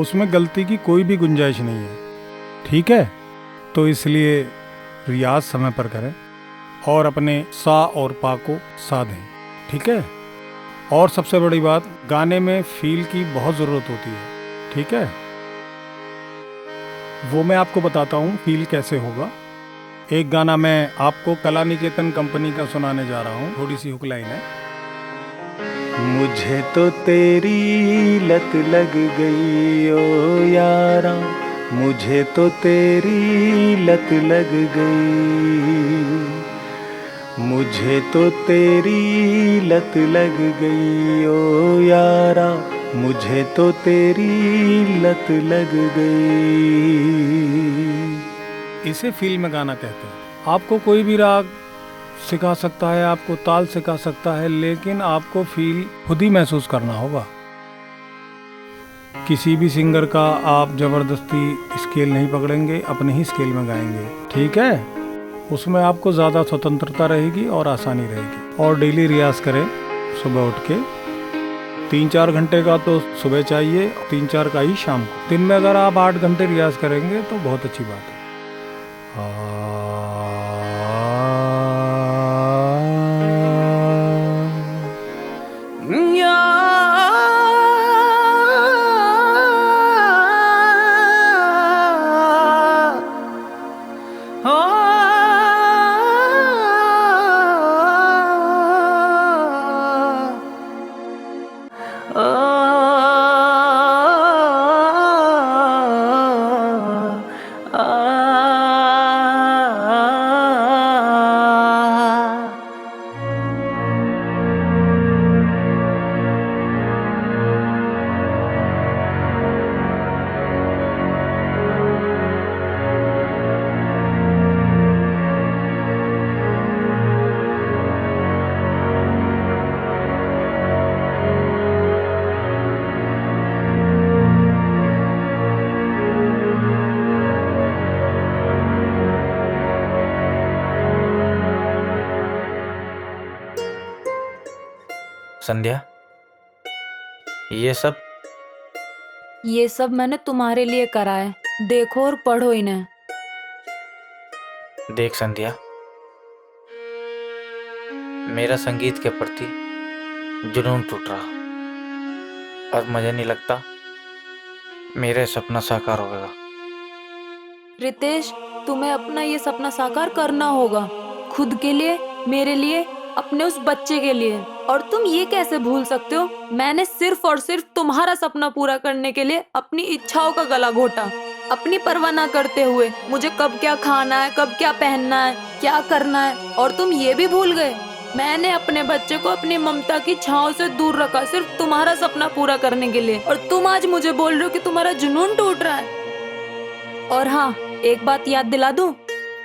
उसमें गलती की कोई भी गुंजाइश नहीं है, ठीक है? तो इसलिए रियाज समय पर करें और अपने सा और पा को सा दें, ठीक है? और सबसे बड़ी बात, गाने में फील की बहुत ज़रूरत होती है, ठीक है? वो मैं आपको बताता हूँ फील कैसे होगा। एक गाना मैं आपको कला निकेतन कंपनी का सुनाने जा रहा हूँ, थोड़ी सी हुक लाइन है। मुझे तो तेरी लत लग गई ओ यारा, मुझे तो तेरी लत लग गई, मुझे तो तेरी लत लग गई ओ यारा, मुझे तो तेरी लत लग गई। इसे फील में गाना कहते हैं। आपको कोई भी राग सिखा सकता है, आपको ताल सिखा सकता है, लेकिन आपको फील खुद ही महसूस करना होगा। किसी भी सिंगर का आप जबरदस्ती स्केल नहीं पकड़ेंगे, अपने ही स्केल में गाएंगे, ठीक है? उसमें आपको ज़्यादा स्वतंत्रता रहेगी और आसानी रहेगी। और डेली रियाज करें सुबह उठ के। 3-4 घंटे का तो सुबह चाहिए, 3-4 का ही शाम को। दिन में अगर आप 8 घंटे रियाज करेंगे तो बहुत अच्छी बात है। संध्या, ये सब मैंने तुम्हारे लिए करा है। देखो और पढ़ो इन्हें। देख संध्या, मेरा संगीत के प्रति जुनून टूट रहा और मुझे नहीं लगता मेरा सपना साकार होगा। रितेश, तुम्हें अपना ये सपना साकार करना होगा, खुद के लिए, मेरे लिए, अपने उस बच्चे के लिए। और तुम ये कैसे भूल सकते हो, मैंने सिर्फ और सिर्फ तुम्हारा सपना पूरा करने के लिए अपनी इच्छाओं का गला घोटा, अपनी परवाह ना करते हुए मुझे कब क्या खाना है, कब क्या पहनना है, क्या करना है। और तुम ये भी भूल गए, मैंने अपने बच्चे को अपनी ममता की छांव से दूर रखा सिर्फ तुम्हारा सपना पूरा करने के लिए। और तुम आज मुझे बोल रहे हो कि तुम्हारा जुनून टूट रहा है। और हाँ, एक बात याद दिला दूं,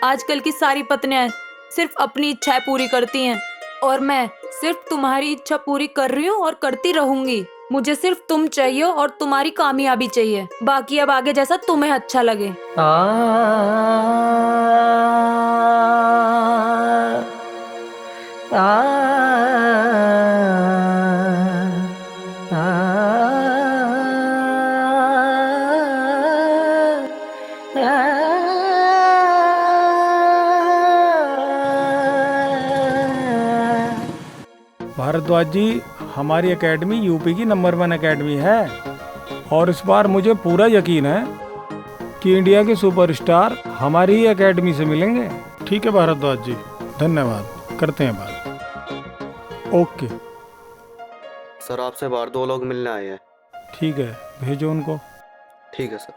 आजकल की सारी पत्नियां सिर्फ अपनी इच्छाएं पूरी करती हैं और मैं सिर्फ तुम्हारी इच्छा पूरी कर रही हूँ और करती रहूंगी। मुझे सिर्फ तुम चाहिए और तुम्हारी कामयाबी चाहिए, बाकी अब आगे जैसा तुम्हें अच्छा लगे। भारद्वाज जी, हमारी एकेडमी यूपी की नंबर 1 एकेडमी है और इस बार मुझे पूरा यकीन है कि इंडिया के सुपरस्टार हमारी ही एकेडमी से मिलेंगे। ठीक है भारद्वाज जी, धन्यवाद, करते हैं बात। ओके सर, आपसे बाहर 2 लोग मिलने आए हैं। ठीक है, भेजो उनको। ठीक है सर।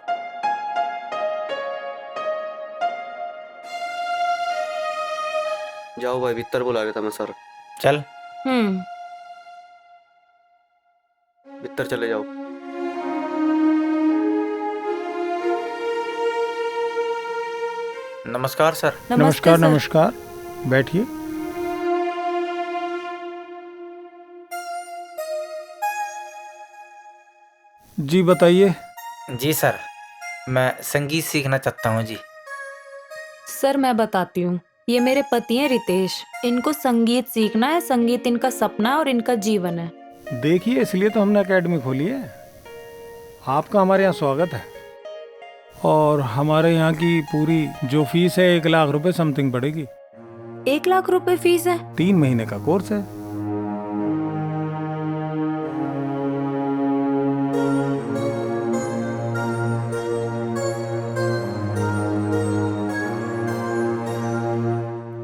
जाओ भाई, भीतर बुला रहा था मैं सर। चल। भीतर चले जाओ। नमस्कार सर। नमस्कार नमस्कार, बैठिए। जी बताइए। जी सर, मैं संगीत सीखना चाहता हूँ जी। सर मैं बताती हूँ, ये मेरे पति हैं रितेश, इनको संगीत सीखना है। संगीत इनका सपना है और इनका जीवन है। देखिए, इसलिए तो हमने एकेडमी खोली है। आपका हमारे यहाँ स्वागत है और हमारे यहाँ की पूरी जो फीस है 1 लाख रुपए समथिंग पड़ेगी। 1 लाख रुपए फीस है? 3 महीने का कोर्स है।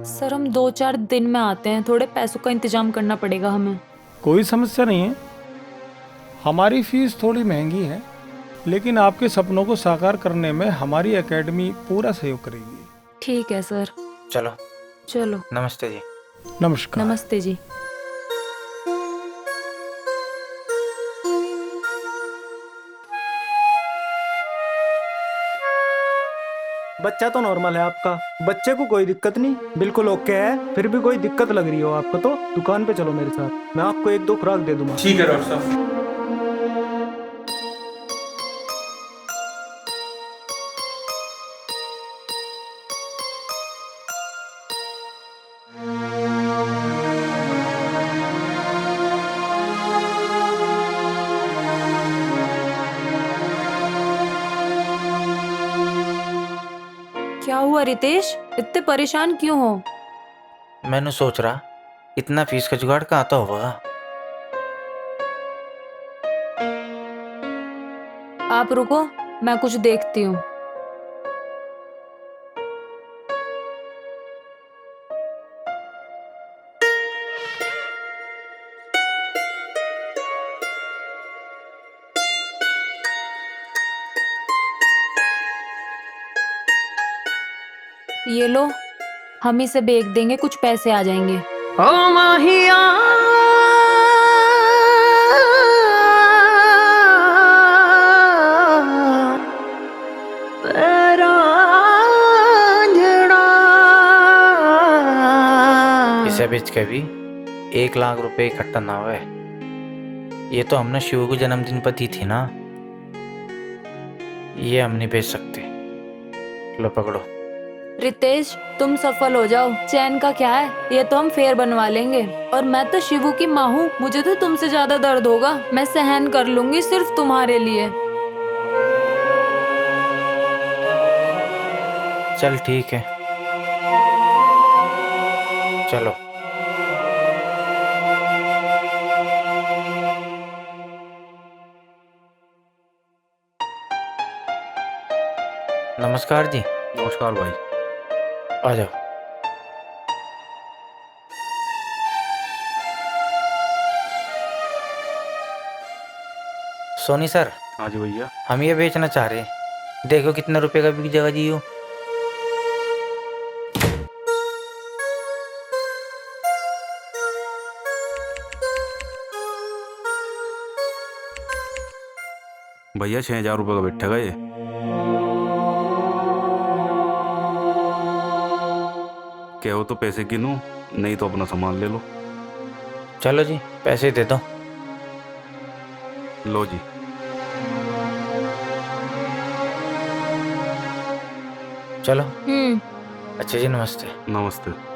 सर हम 2-4 दिन में आते हैं, थोड़े पैसों का इंतजाम करना पड़ेगा हमें। कोई समस्या नहीं है, हमारी फीस थोड़ी महंगी है लेकिन आपके सपनों को साकार करने में हमारी एकेडमी पूरा सहयोग करेगी। ठीक है सर। चलो चलो। नमस्ते जी। नमस्कार। नमस्ते जी। बच्चा तो नॉर्मल है आपका, बच्चे को कोई दिक्कत नहीं, बिल्कुल ओके है। फिर भी कोई दिक्कत लग रही हो आपको तो दुकान पे चलो मेरे साथ, मैं आपको 1-2 खुराक दे दूंगा। ठीक है डॉक्टर साहब। क्या हुआ रितेश, इतने परेशान क्यों हो? मैंने सोच रहा इतना फीस का जुगाड़ कहाँ तो होगा। आप रुको, मैं कुछ देखती हूँ। ये लो, हम ही से बेच देंगे, कुछ पैसे आ जाएंगे। ओ माहिया इसे बेच के भी 1 लाख रुपए इकट्ठा ना हुए। ये तो हमने शिव को जन्मदिन पर दी थी ना, ये हम नहीं बेच सकते। लो पकड़ो। रितेश, तुम सफल हो जाओ, चैन का क्या है, ये तो हम फेर बनवा लेंगे। और मैं तो शिवू की माँ हूँ, मुझे तो तुमसे ज्यादा दर्द होगा, मैं सहन कर लूंगी सिर्फ तुम्हारे लिए। चल ठीक है, चलो। नमस्कार जी। नमस्कार भाई। आ जाओ। सोनी सर। हाँ जी भैया। हम ये बेचना चाह रहे हैं, देखो कितने रुपए का बिक जाएगा जी यो। भैया 6,000 रुपये का बैठेगा ये। कहो तो पैसे गिनूं, नहीं तो अपना सामान ले लो। चलो जी, पैसे दे दो। लो जी। चलो। अच्छा जी, नमस्ते। नमस्ते।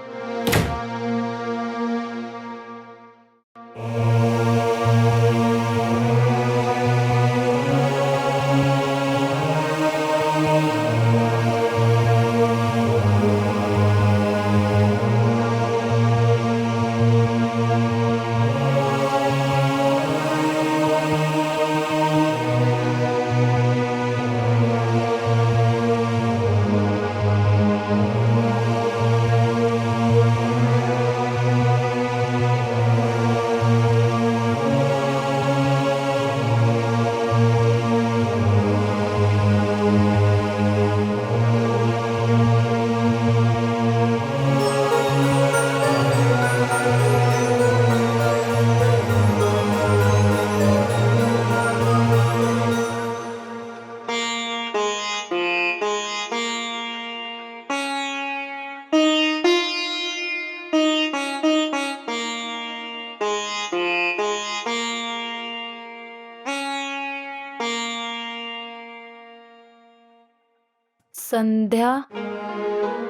संध्या,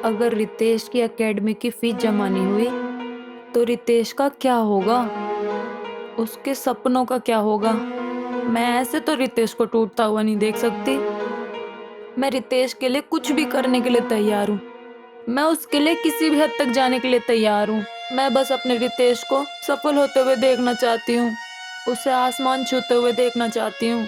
अगर रितेश की एकेडमी की फीस जमा नहीं हुई तो रितेश का क्या होगा, उसके सपनों का क्या होगा। मैं ऐसे तो रितेश को टूटता हुआ नहीं देख सकती। मैं रितेश के लिए कुछ भी करने के लिए तैयार हूँ, मैं उसके लिए किसी भी हद तक जाने के लिए तैयार हूँ। मैं बस अपने रितेश को सफल होते हुए देखना चाहती हूँ, उसे आसमान छूते हुए देखना चाहती हूँ।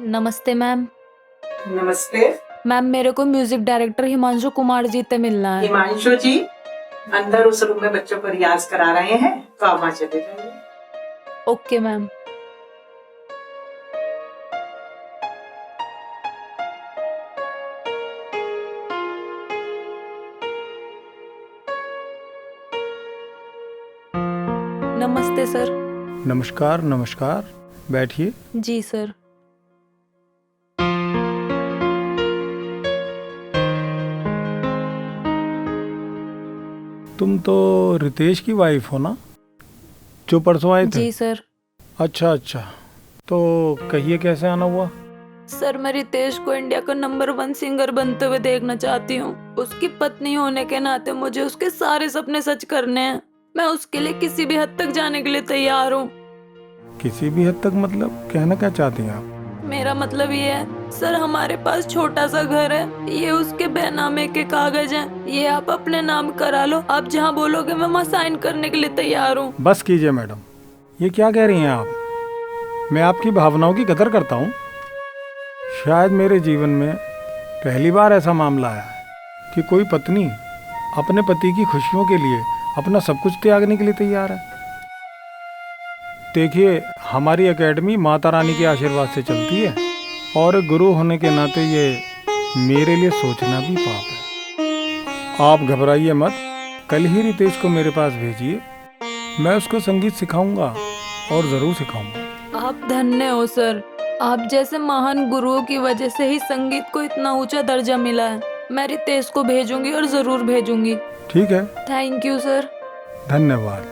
नमस्ते मैम। नमस्ते मैम, मेरे को म्यूजिक डायरेक्टर हिमांशु कुमार जी से मिलना है। हिमांशु जी अंदर उस रूम में बच्चों को रियाज करा रहे हैं, तो आप वहाँ चले जाइए। Okay ma'am. नमस्ते सर। नमस्कार नमस्कार, बैठिए। जी सर। तुम तो रितेश की वाइफ हो ना, जो परसों आए थे? जी सर। अच्छा अच्छा, तो कहिए कैसे आना हुआ? सर, मैं रितेश को इंडिया का नंबर 1 सिंगर बनते हुए देखना चाहती हूँ। उसकी पत्नी होने के नाते मुझे उसके सारे सपने सच करने हैं। मैं उसके लिए किसी भी हद तक जाने के लिए तैयार हूँ। किसी भी हद तक मतलब कहना क्या चाहती हैं आप? मेरा मतलब ये है सर, हमारे पास छोटा सा घर है, ये उसके बेनामे के कागज हैं, ये आप अपने नाम करा लो। आप जहाँ बोलोगे मैं वहाँ साइन करने के लिए तैयार हूँ। बस कीजिए मैडम, ये क्या कह रही हैं आप? मैं आपकी भावनाओं की कदर करता हूँ। शायद मेरे जीवन में पहली बार ऐसा मामला आया है कि कोई पत्नी अपने पति की खुशियों के लिए अपना सब कुछ त्यागने के लिए तैयार है। देखिए, हमारी एकेडमी माता रानी के आशीर्वाद से चलती है और गुरु होने के नाते ये मेरे लिए सोचना भी पाप है। आप घबराइए मत, कल ही रितेश को मेरे पास भेजिए, मैं उसको संगीत सिखाऊंगा और जरूर सिखाऊंगा। आप धन्य हो सर, आप जैसे महान गुरुओं की वजह से ही संगीत को इतना ऊंचा दर्जा मिला है। मैं रितेश को भेजूंगी और जरूर भेजूंगी। ठीक है, थैंक यू सर। धन्यवाद।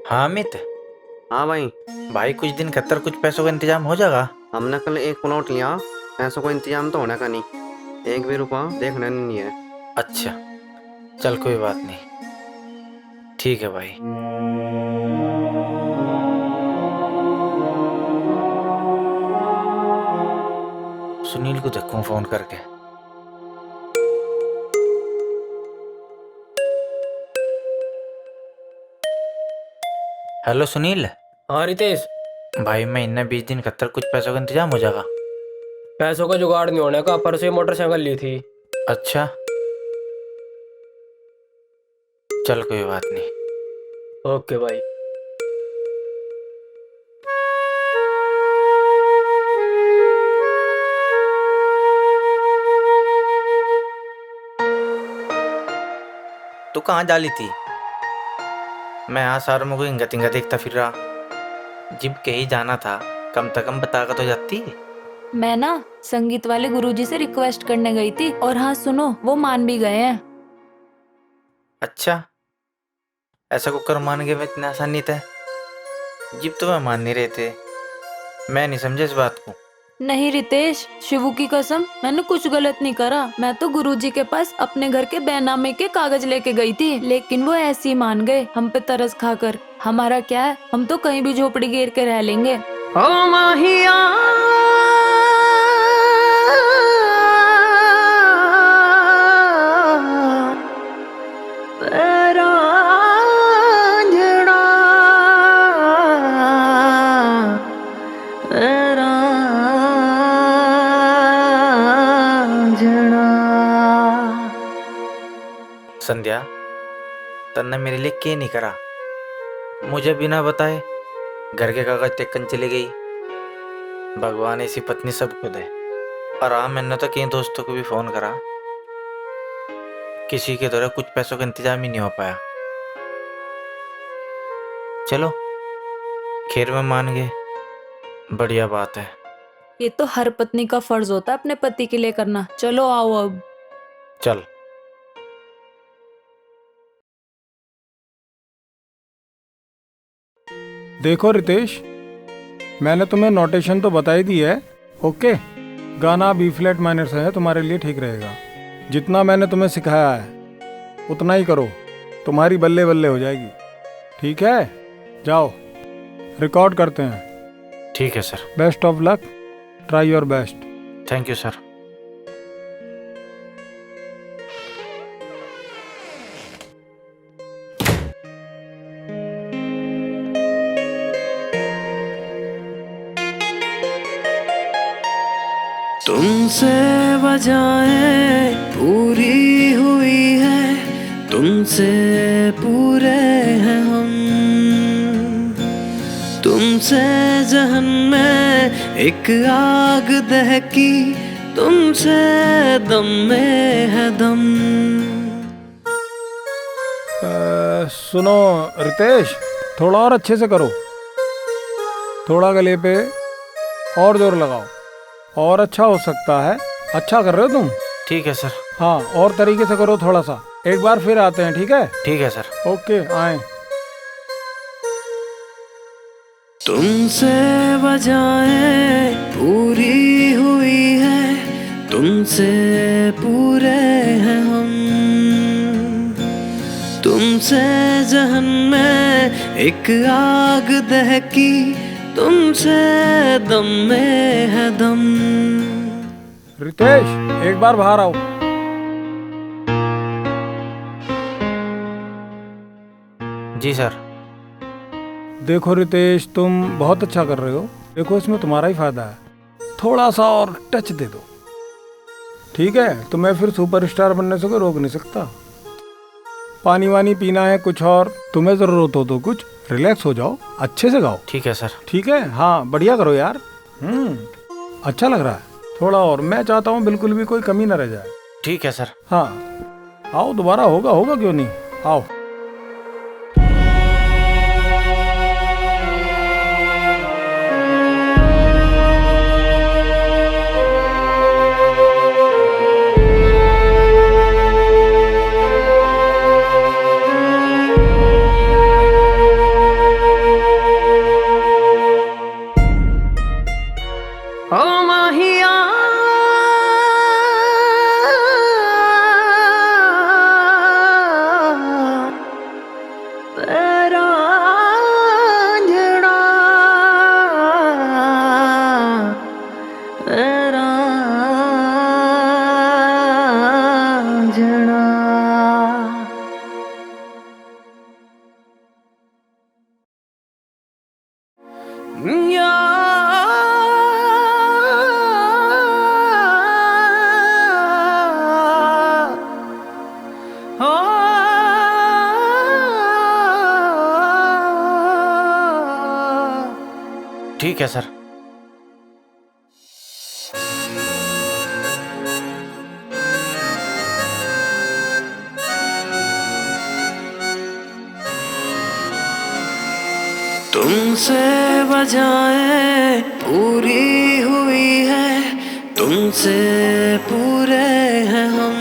हाँ अमित। हाँ भाई। भाई कुछ दिन कतर कुछ पैसों का इंतजाम हो जाएगा? हमने कल एक प्लॉट लिया, पैसों का इंतजाम तो होने का नहीं, एक भी रुपया देखना नहीं है। अच्छा चल कोई बात नहीं, ठीक है भाई। सुनील को देखूं फोन करके। हेलो सुनील। हाँ रितेश। भाई महीने 20 दिन कतर कुछ पैसों का इंतजाम हो जाएगा? पैसों का जुगाड़ नहीं होने का, परसों मोटरसाइकिल ली थी। अच्छा चल कोई बात नहीं। ओके भाई। तू कहाँ डाली थी? मैं यहाँ सारों में कोई इंगा तिंगा देखता फिर रहा, जिब कहीं जाना था कम से कम बता कर तो जाती। मैं ना संगीत वाले गुरुजी से रिक्वेस्ट करने गई थी, और हाँ सुनो, वो मान भी गए हैं। अच्छा ऐसा को कर मान गए, मैं इतना आसान नहीं था, जिब तो मैं मान नहीं रहे थे, मैं नहीं समझे इस बात को। नहीं रितेश, शिवू की कसम, मैंने कुछ गलत नहीं करा। मैं तो गुरुजी के पास अपने घर के बैनामे के कागज लेके गई थी, लेकिन वो ऐसे ही मान गए, हम पे तरस खाकर। हमारा क्या है, हम तो कहीं भी झोपड़ी घेर के रह लेंगे। ओ माहिया तेरा अंजड़ा, तेरा अंजड़ा। संध्या तन्ने मेरे लिए क्या नहीं करा, मुझे बिना बताए घर के कागज टेकन चली गई। भगवान ऐसी पत्नी सबको दे। और हाँ मैंने तो कई दोस्तों को भी फोन करा, किसी के द्वारा कुछ पैसों का इंतजाम ही नहीं हो पाया। चलो खैर में मान गए, बढ़िया बात है। ये तो हर पत्नी का फर्ज होता है अपने पति के लिए करना। चलो आओ अब। चल। देखो रितेश, मैंने तुम्हें नोटेशन तो बता ही दी है, ओके? गाना बी फ्लैट माइनर से है, तुम्हारे लिए ठीक रहेगा। जितना मैंने तुम्हें सिखाया है उतना ही करो, तुम्हारी बल्ले बल्ले हो जाएगी। ठीक है, जाओ रिकॉर्ड करते हैं। ठीक है sir. Best of luck, try your best. Thank you sir. तुमसे वजहें पूरी हुई है, तुमसे पूरे हैं हम, तुमसे जहन में एक आग दहकी, तुमसे दम में है दम। सुनो रितेश, थोड़ा और अच्छे से करो, थोड़ा गले पे और जोर लगाओ, और अच्छा हो सकता है। अच्छा कर रहे हो तुम। ठीक है सर। हाँ और तरीके से करो थोड़ा सा। एक बार फिर आते हैं, ठीक है? ठीक है सर। ओके आए। तुमसे वजहें पूरी हुई है, तुमसे पूरे हैं हम, तुमसे जहन में एक आग दहकी, तुमसे दम में है दम। रितेश एक बार बाहर आओ। जी सर। देखो रितेश, तुम बहुत अच्छा कर रहे हो। देखो इसमें तुम्हारा ही फायदा है, थोड़ा सा और टच दे दो, ठीक है? तो मैं फिर सुपरस्टार बनने से कोई रोक नहीं सकता। पानी वानी पीना है कुछ, और तुम्हें जरूरत हो तो कुछ रिलैक्स हो जाओ, अच्छे से गाओ। ठीक है सर। ठीक है, हाँ बढ़िया करो यार। अच्छा लग रहा है, थोड़ा और। मैं चाहता हूँ बिल्कुल भी कोई कमी ना रह जाए। ठीक है सर। हाँ आओ दोबारा, होगा क्यों नहीं, आओ। ओ माहिया तेरा अंजड़ा, तेरा अंजड़ा। ठीक है सर। तुमसे बजाएं पूरी हुई है, तुमसे पूरे हैं हम।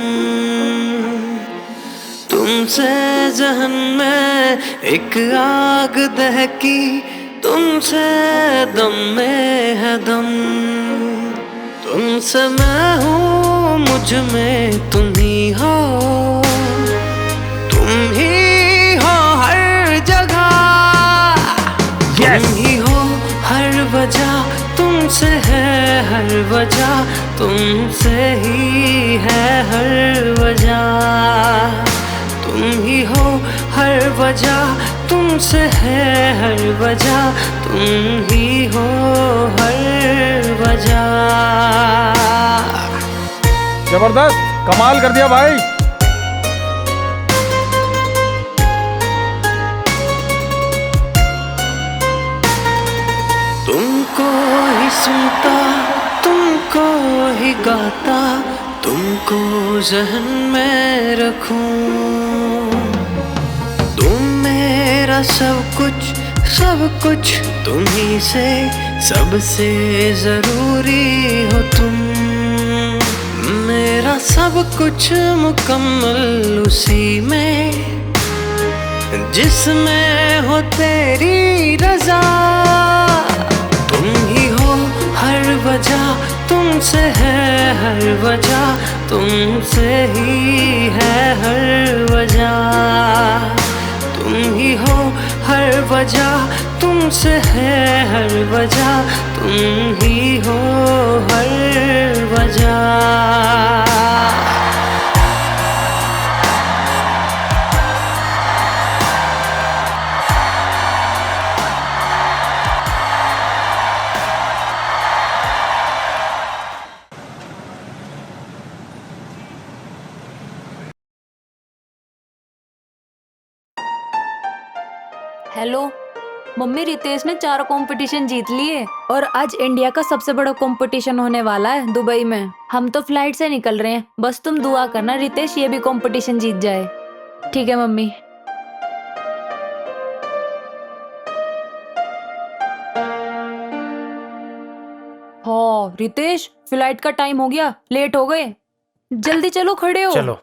तुमसे जहन में एक आग दहकी, तुमसे दम में है दम। तुमसे मैं हूँ, मुझ में तुम ही हो, तुम ही हो हर जगह। तुम ही हो हर वजह, तुमसे है हर वजह, तुमसे ही है हर वजह। तुम ही हो हर वजह, तुमसे है हर वजह, तुम ही हो हर वजह। जबरदस्त, कमाल कर दिया भाई। तुमको ही सुनता, तुमको ही गाता, तुमको जहन में रखूं। तुम मेरा सब कुछ तुम ही से, सबसे जरूरी हो तुम। मेरा सब कुछ मुकम्मल उसी में, जिसमें हो तेरी रजा। तुम ही हो हर वजह, तुमसे है हर वजह, तुमसे ही है हर वजह। तुम ही हो हर वजह, तुमसे है हर वजह, तुम ही हो हर वजह। हेलो मम्मी, रितेश ने 4 कंपटीशन जीत लिए और आज इंडिया का सबसे बड़ा कंपटीशन होने वाला है दुबई में। हम तो फ्लाइट से निकल रहे हैं, बस तुम दुआ करना रितेश ये भी कंपटीशन जीत जाए। ठीक है मम्मी। हाँ रितेश, फ्लाइट का टाइम हो गया, लेट हो गए, जल्दी चलो, खड़े हो। चलो।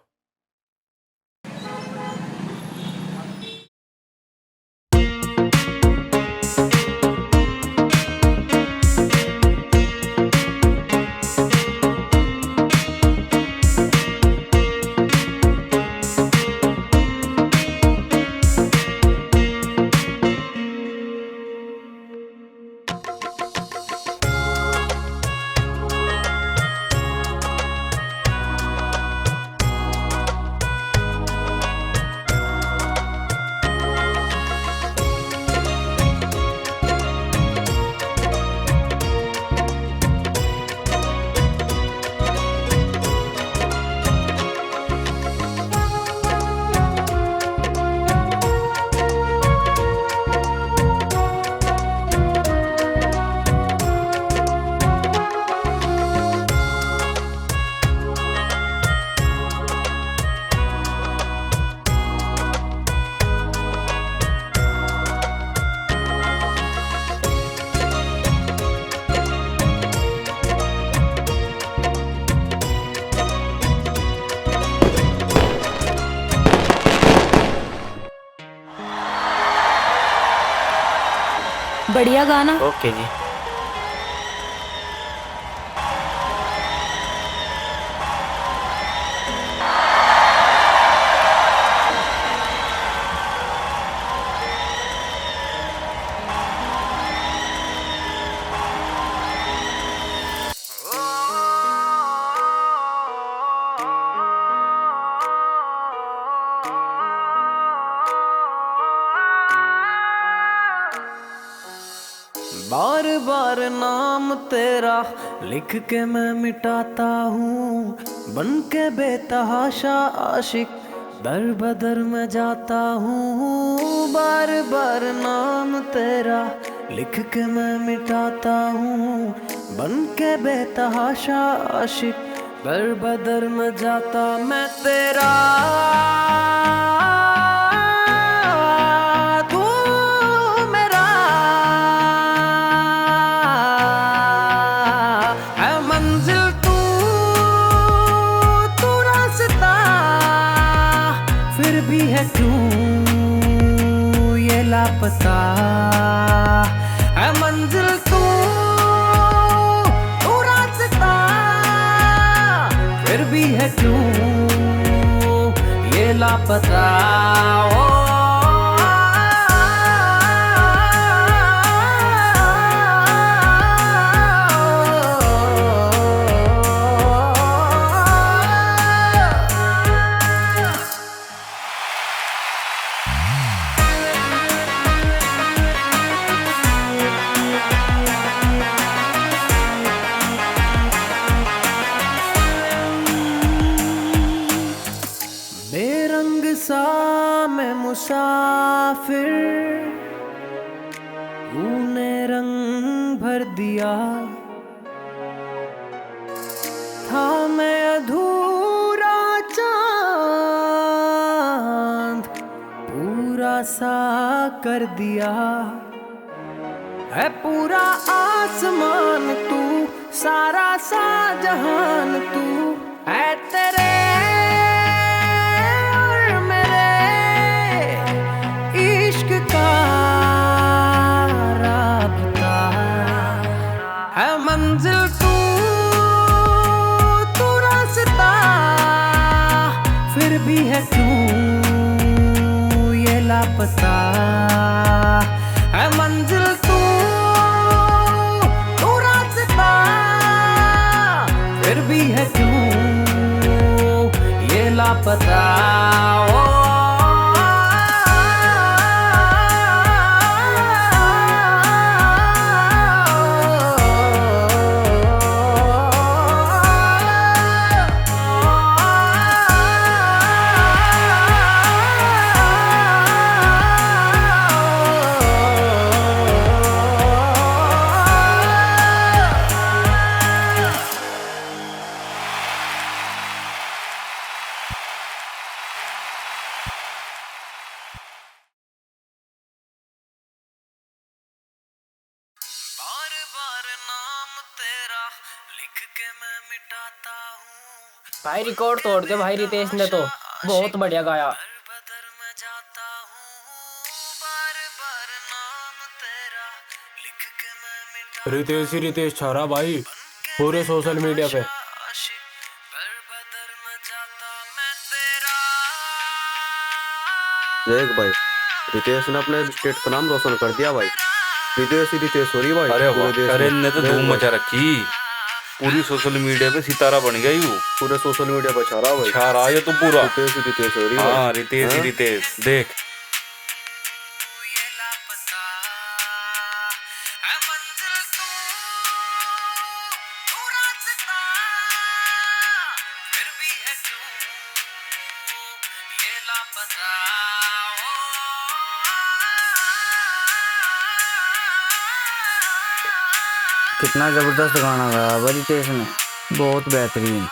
बढ़िया गाना। ओके जी। बार बार नाम तेरा लिख के मैं मिटाता हूँ, बन के बेतहाशा आशिक दर बदर में जाता हूँ। बार बार नाम तेरा लिख के मैं मिटाता हूँ, बन के बेतहाशा आशिक दर बदर में जाता मैं तेरा। क्यों ये लापता है मंजिल तू रास्ता, फिर भी है क्यों ये लापता। बेरंग सा मैं मुसाफिर, तूने रंग भर दिया। था मैं अधूरा चांद, पूरा सा कर दिया है पूरा आसमान तू, सारा सा जहान तू है। तेरे मंजिल तू रास्ता, फिर भी है क्यों ये लापता है। मंजिल तू रास्ता, फिर भी है क्यों ये लापता। भाई रिकॉर्ड तोड़ दे भाई, रितेश ने तो बहुत बढ़िया गाया। रितेश ही रितेश छारा भाई पूरे सोशल मीडिया पे। देख भाई, रितेश ने अपने स्टेट का नाम रोशन कर दिया भाई। रितेश ही रितेश हो रही भाई। अरे वाह, करण ने तो धूम मचा रखी, पूरी सोशल मीडिया पे सितारा बन गया यू। पूरे सोशल मीडिया पे छा रहा भाई। छा रहा है तो पूरा रितेश ही रितेश हो रही है। हाँ, रितेश ही रितेश। देख कितना जबरदस्त गाना गाया रितेश ने, बहुत बेहतरीन।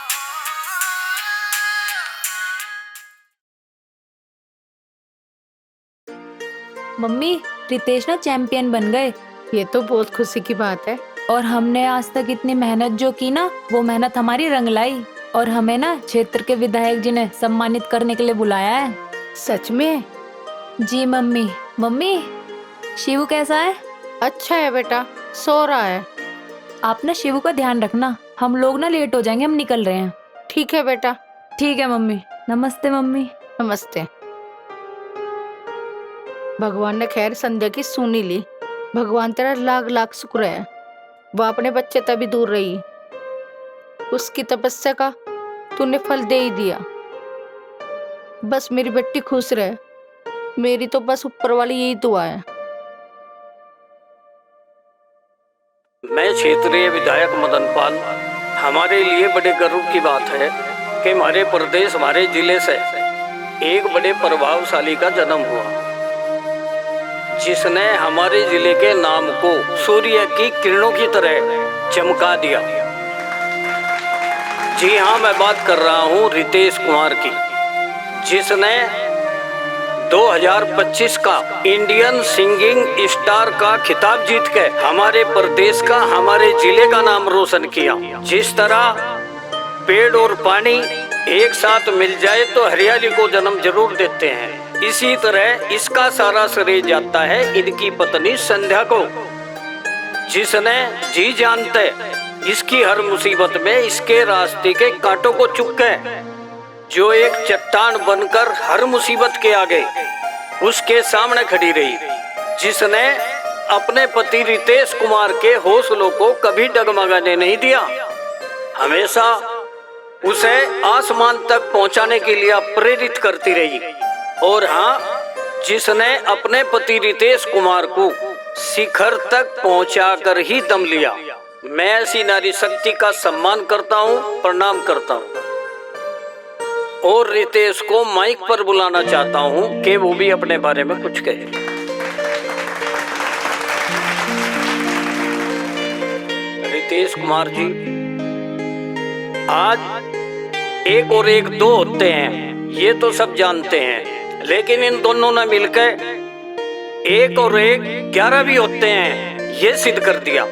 मम्मी, रितेश ना चैंपियन बन गए। ये तो बहुत खुशी की बात है। और हमने आज तक इतनी मेहनत जो की ना, वो मेहनत हमारी रंग लाई। और हमें ना क्षेत्र के विधायक जी ने सम्मानित करने के लिए बुलाया है। सच में? जी मम्मी। मम्मी, शिव कैसा है? अच्छा है बेटा, सो रहा है। आप ना शिवू का ध्यान रखना, हम लोग ना लेट हो जाएंगे, हम निकल रहे हैं। ठीक है बेटा। ठीक है मम्मी। नमस्ते मम्मी। नमस्ते। भगवान ने खैर संध्या की सुनी ली। भगवान तेरा लाख लाख शुक्र है, वो अपने बच्चे तभी दूर रही। उसकी तपस्या का तूने फल दे ही दिया। बस मेरी बेटी खुश रहे, मेरी तो बस ऊपर वाली यही दुआ है। मैं क्षेत्रीय विधायक मदन पाल, हमारे लिए बड़े गर्व की बात है कि हमारे प्रदेश, हमारे जिले से एक बड़े प्रभावशाली का जन्म हुआ, जिसने हमारे जिले के नाम को सूर्य की किरणों की तरह चमका दिया। जी हाँ, मैं बात कर रहा हूँ रितेश कुमार की, जिसने 2025 का इंडियन सिंगिंग स्टार का खिताब जीत के हमारे प्रदेश का, हमारे जिले का नाम रोशन किया। जिस तरह पेड़ और पानी एक साथ मिल जाए तो हरियाली को जन्म जरूर देते हैं, इसी तरह इसका सारा श्रेय जाता है इनकी पत्नी संध्या को, जिसने जी जानते इसकी हर मुसीबत में इसके रास्ते के कांटों को चुक के जो एक चट्टान बनकर हर मुसीबत के आगे उसके सामने खड़ी रही, जिसने अपने पति रितेश कुमार के हौसलों को कभी डगमगाने नहीं दिया, हमेशा उसे आसमान तक पहुंचाने के लिए प्रेरित करती रही। और हाँ, जिसने अपने पति रितेश कुमार को शिखर तक पहुंचाकर ही दम लिया। मैं ऐसी नारी शक्ति का सम्मान करता हूं, प्रणाम करता हूं और रितेश को माइक पर बुलाना चाहता हूं कि वो भी अपने बारे में कुछ कहे। रितेश कुमार जी, आज एक और एक दो होते हैं ये तो सब जानते हैं, लेकिन इन दोनों ने मिलकर एक और एक 11 भी होते हैं ये सिद्ध कर दिया।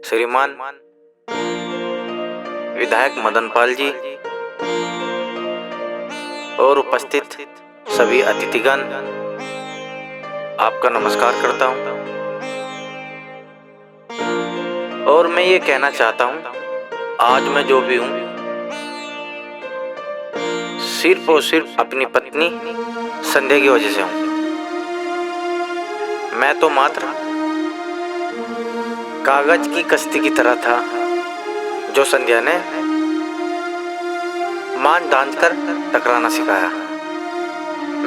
श्रीमान विधायक मदन पाल जी और उपस्थित सभी अतिथिगण, आपका नमस्कार करता हूं। और मैं ये कहना चाहता हूं, आज मैं जो भी हूं सिर्फ और सिर्फ अपनी पत्नी संध्या की वजह से हूं। मैं तो मात्र कागज की कश्ती की तरह था जो संध्या ने मान दांत कर टकराना सिखाया।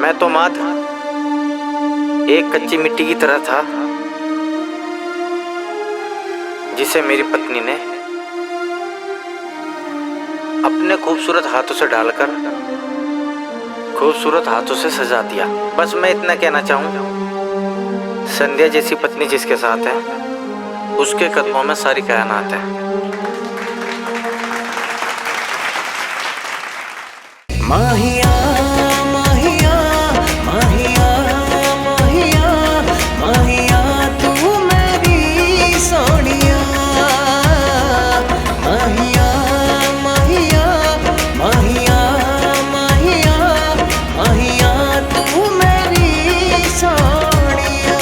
मैं तो मात्र एक कच्ची मिट्टी की तरह था जिसे मेरी पत्नी ने अपने खूबसूरत हाथों से डालकर खूबसूरत हाथों से सजा दिया। बस मैं इतना कहना चाहूँ, संध्या जैसी पत्नी जिसके साथ है उसके कदमों में सारी कायनात है। माहिया माहिया माहिया माहिया माहिया तू मेरी सोनिया, माहिया माहिया माहिया माहिया माहिया तू मेरी सोनिया।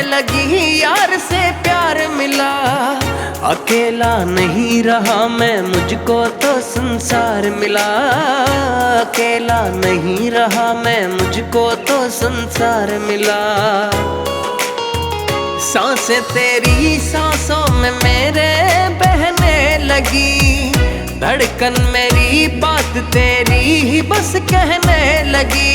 लगी यार से प्यार मिला, अकेला नहीं रहा मैं, मुझको तो संसार मिला। अकेला नहीं रहा मैं, मुझको तो संसार मिला। सांसें तेरी सांसों में मेरे बहने लगी, धड़कन मेरी बात तेरी ही बस कहने लगी।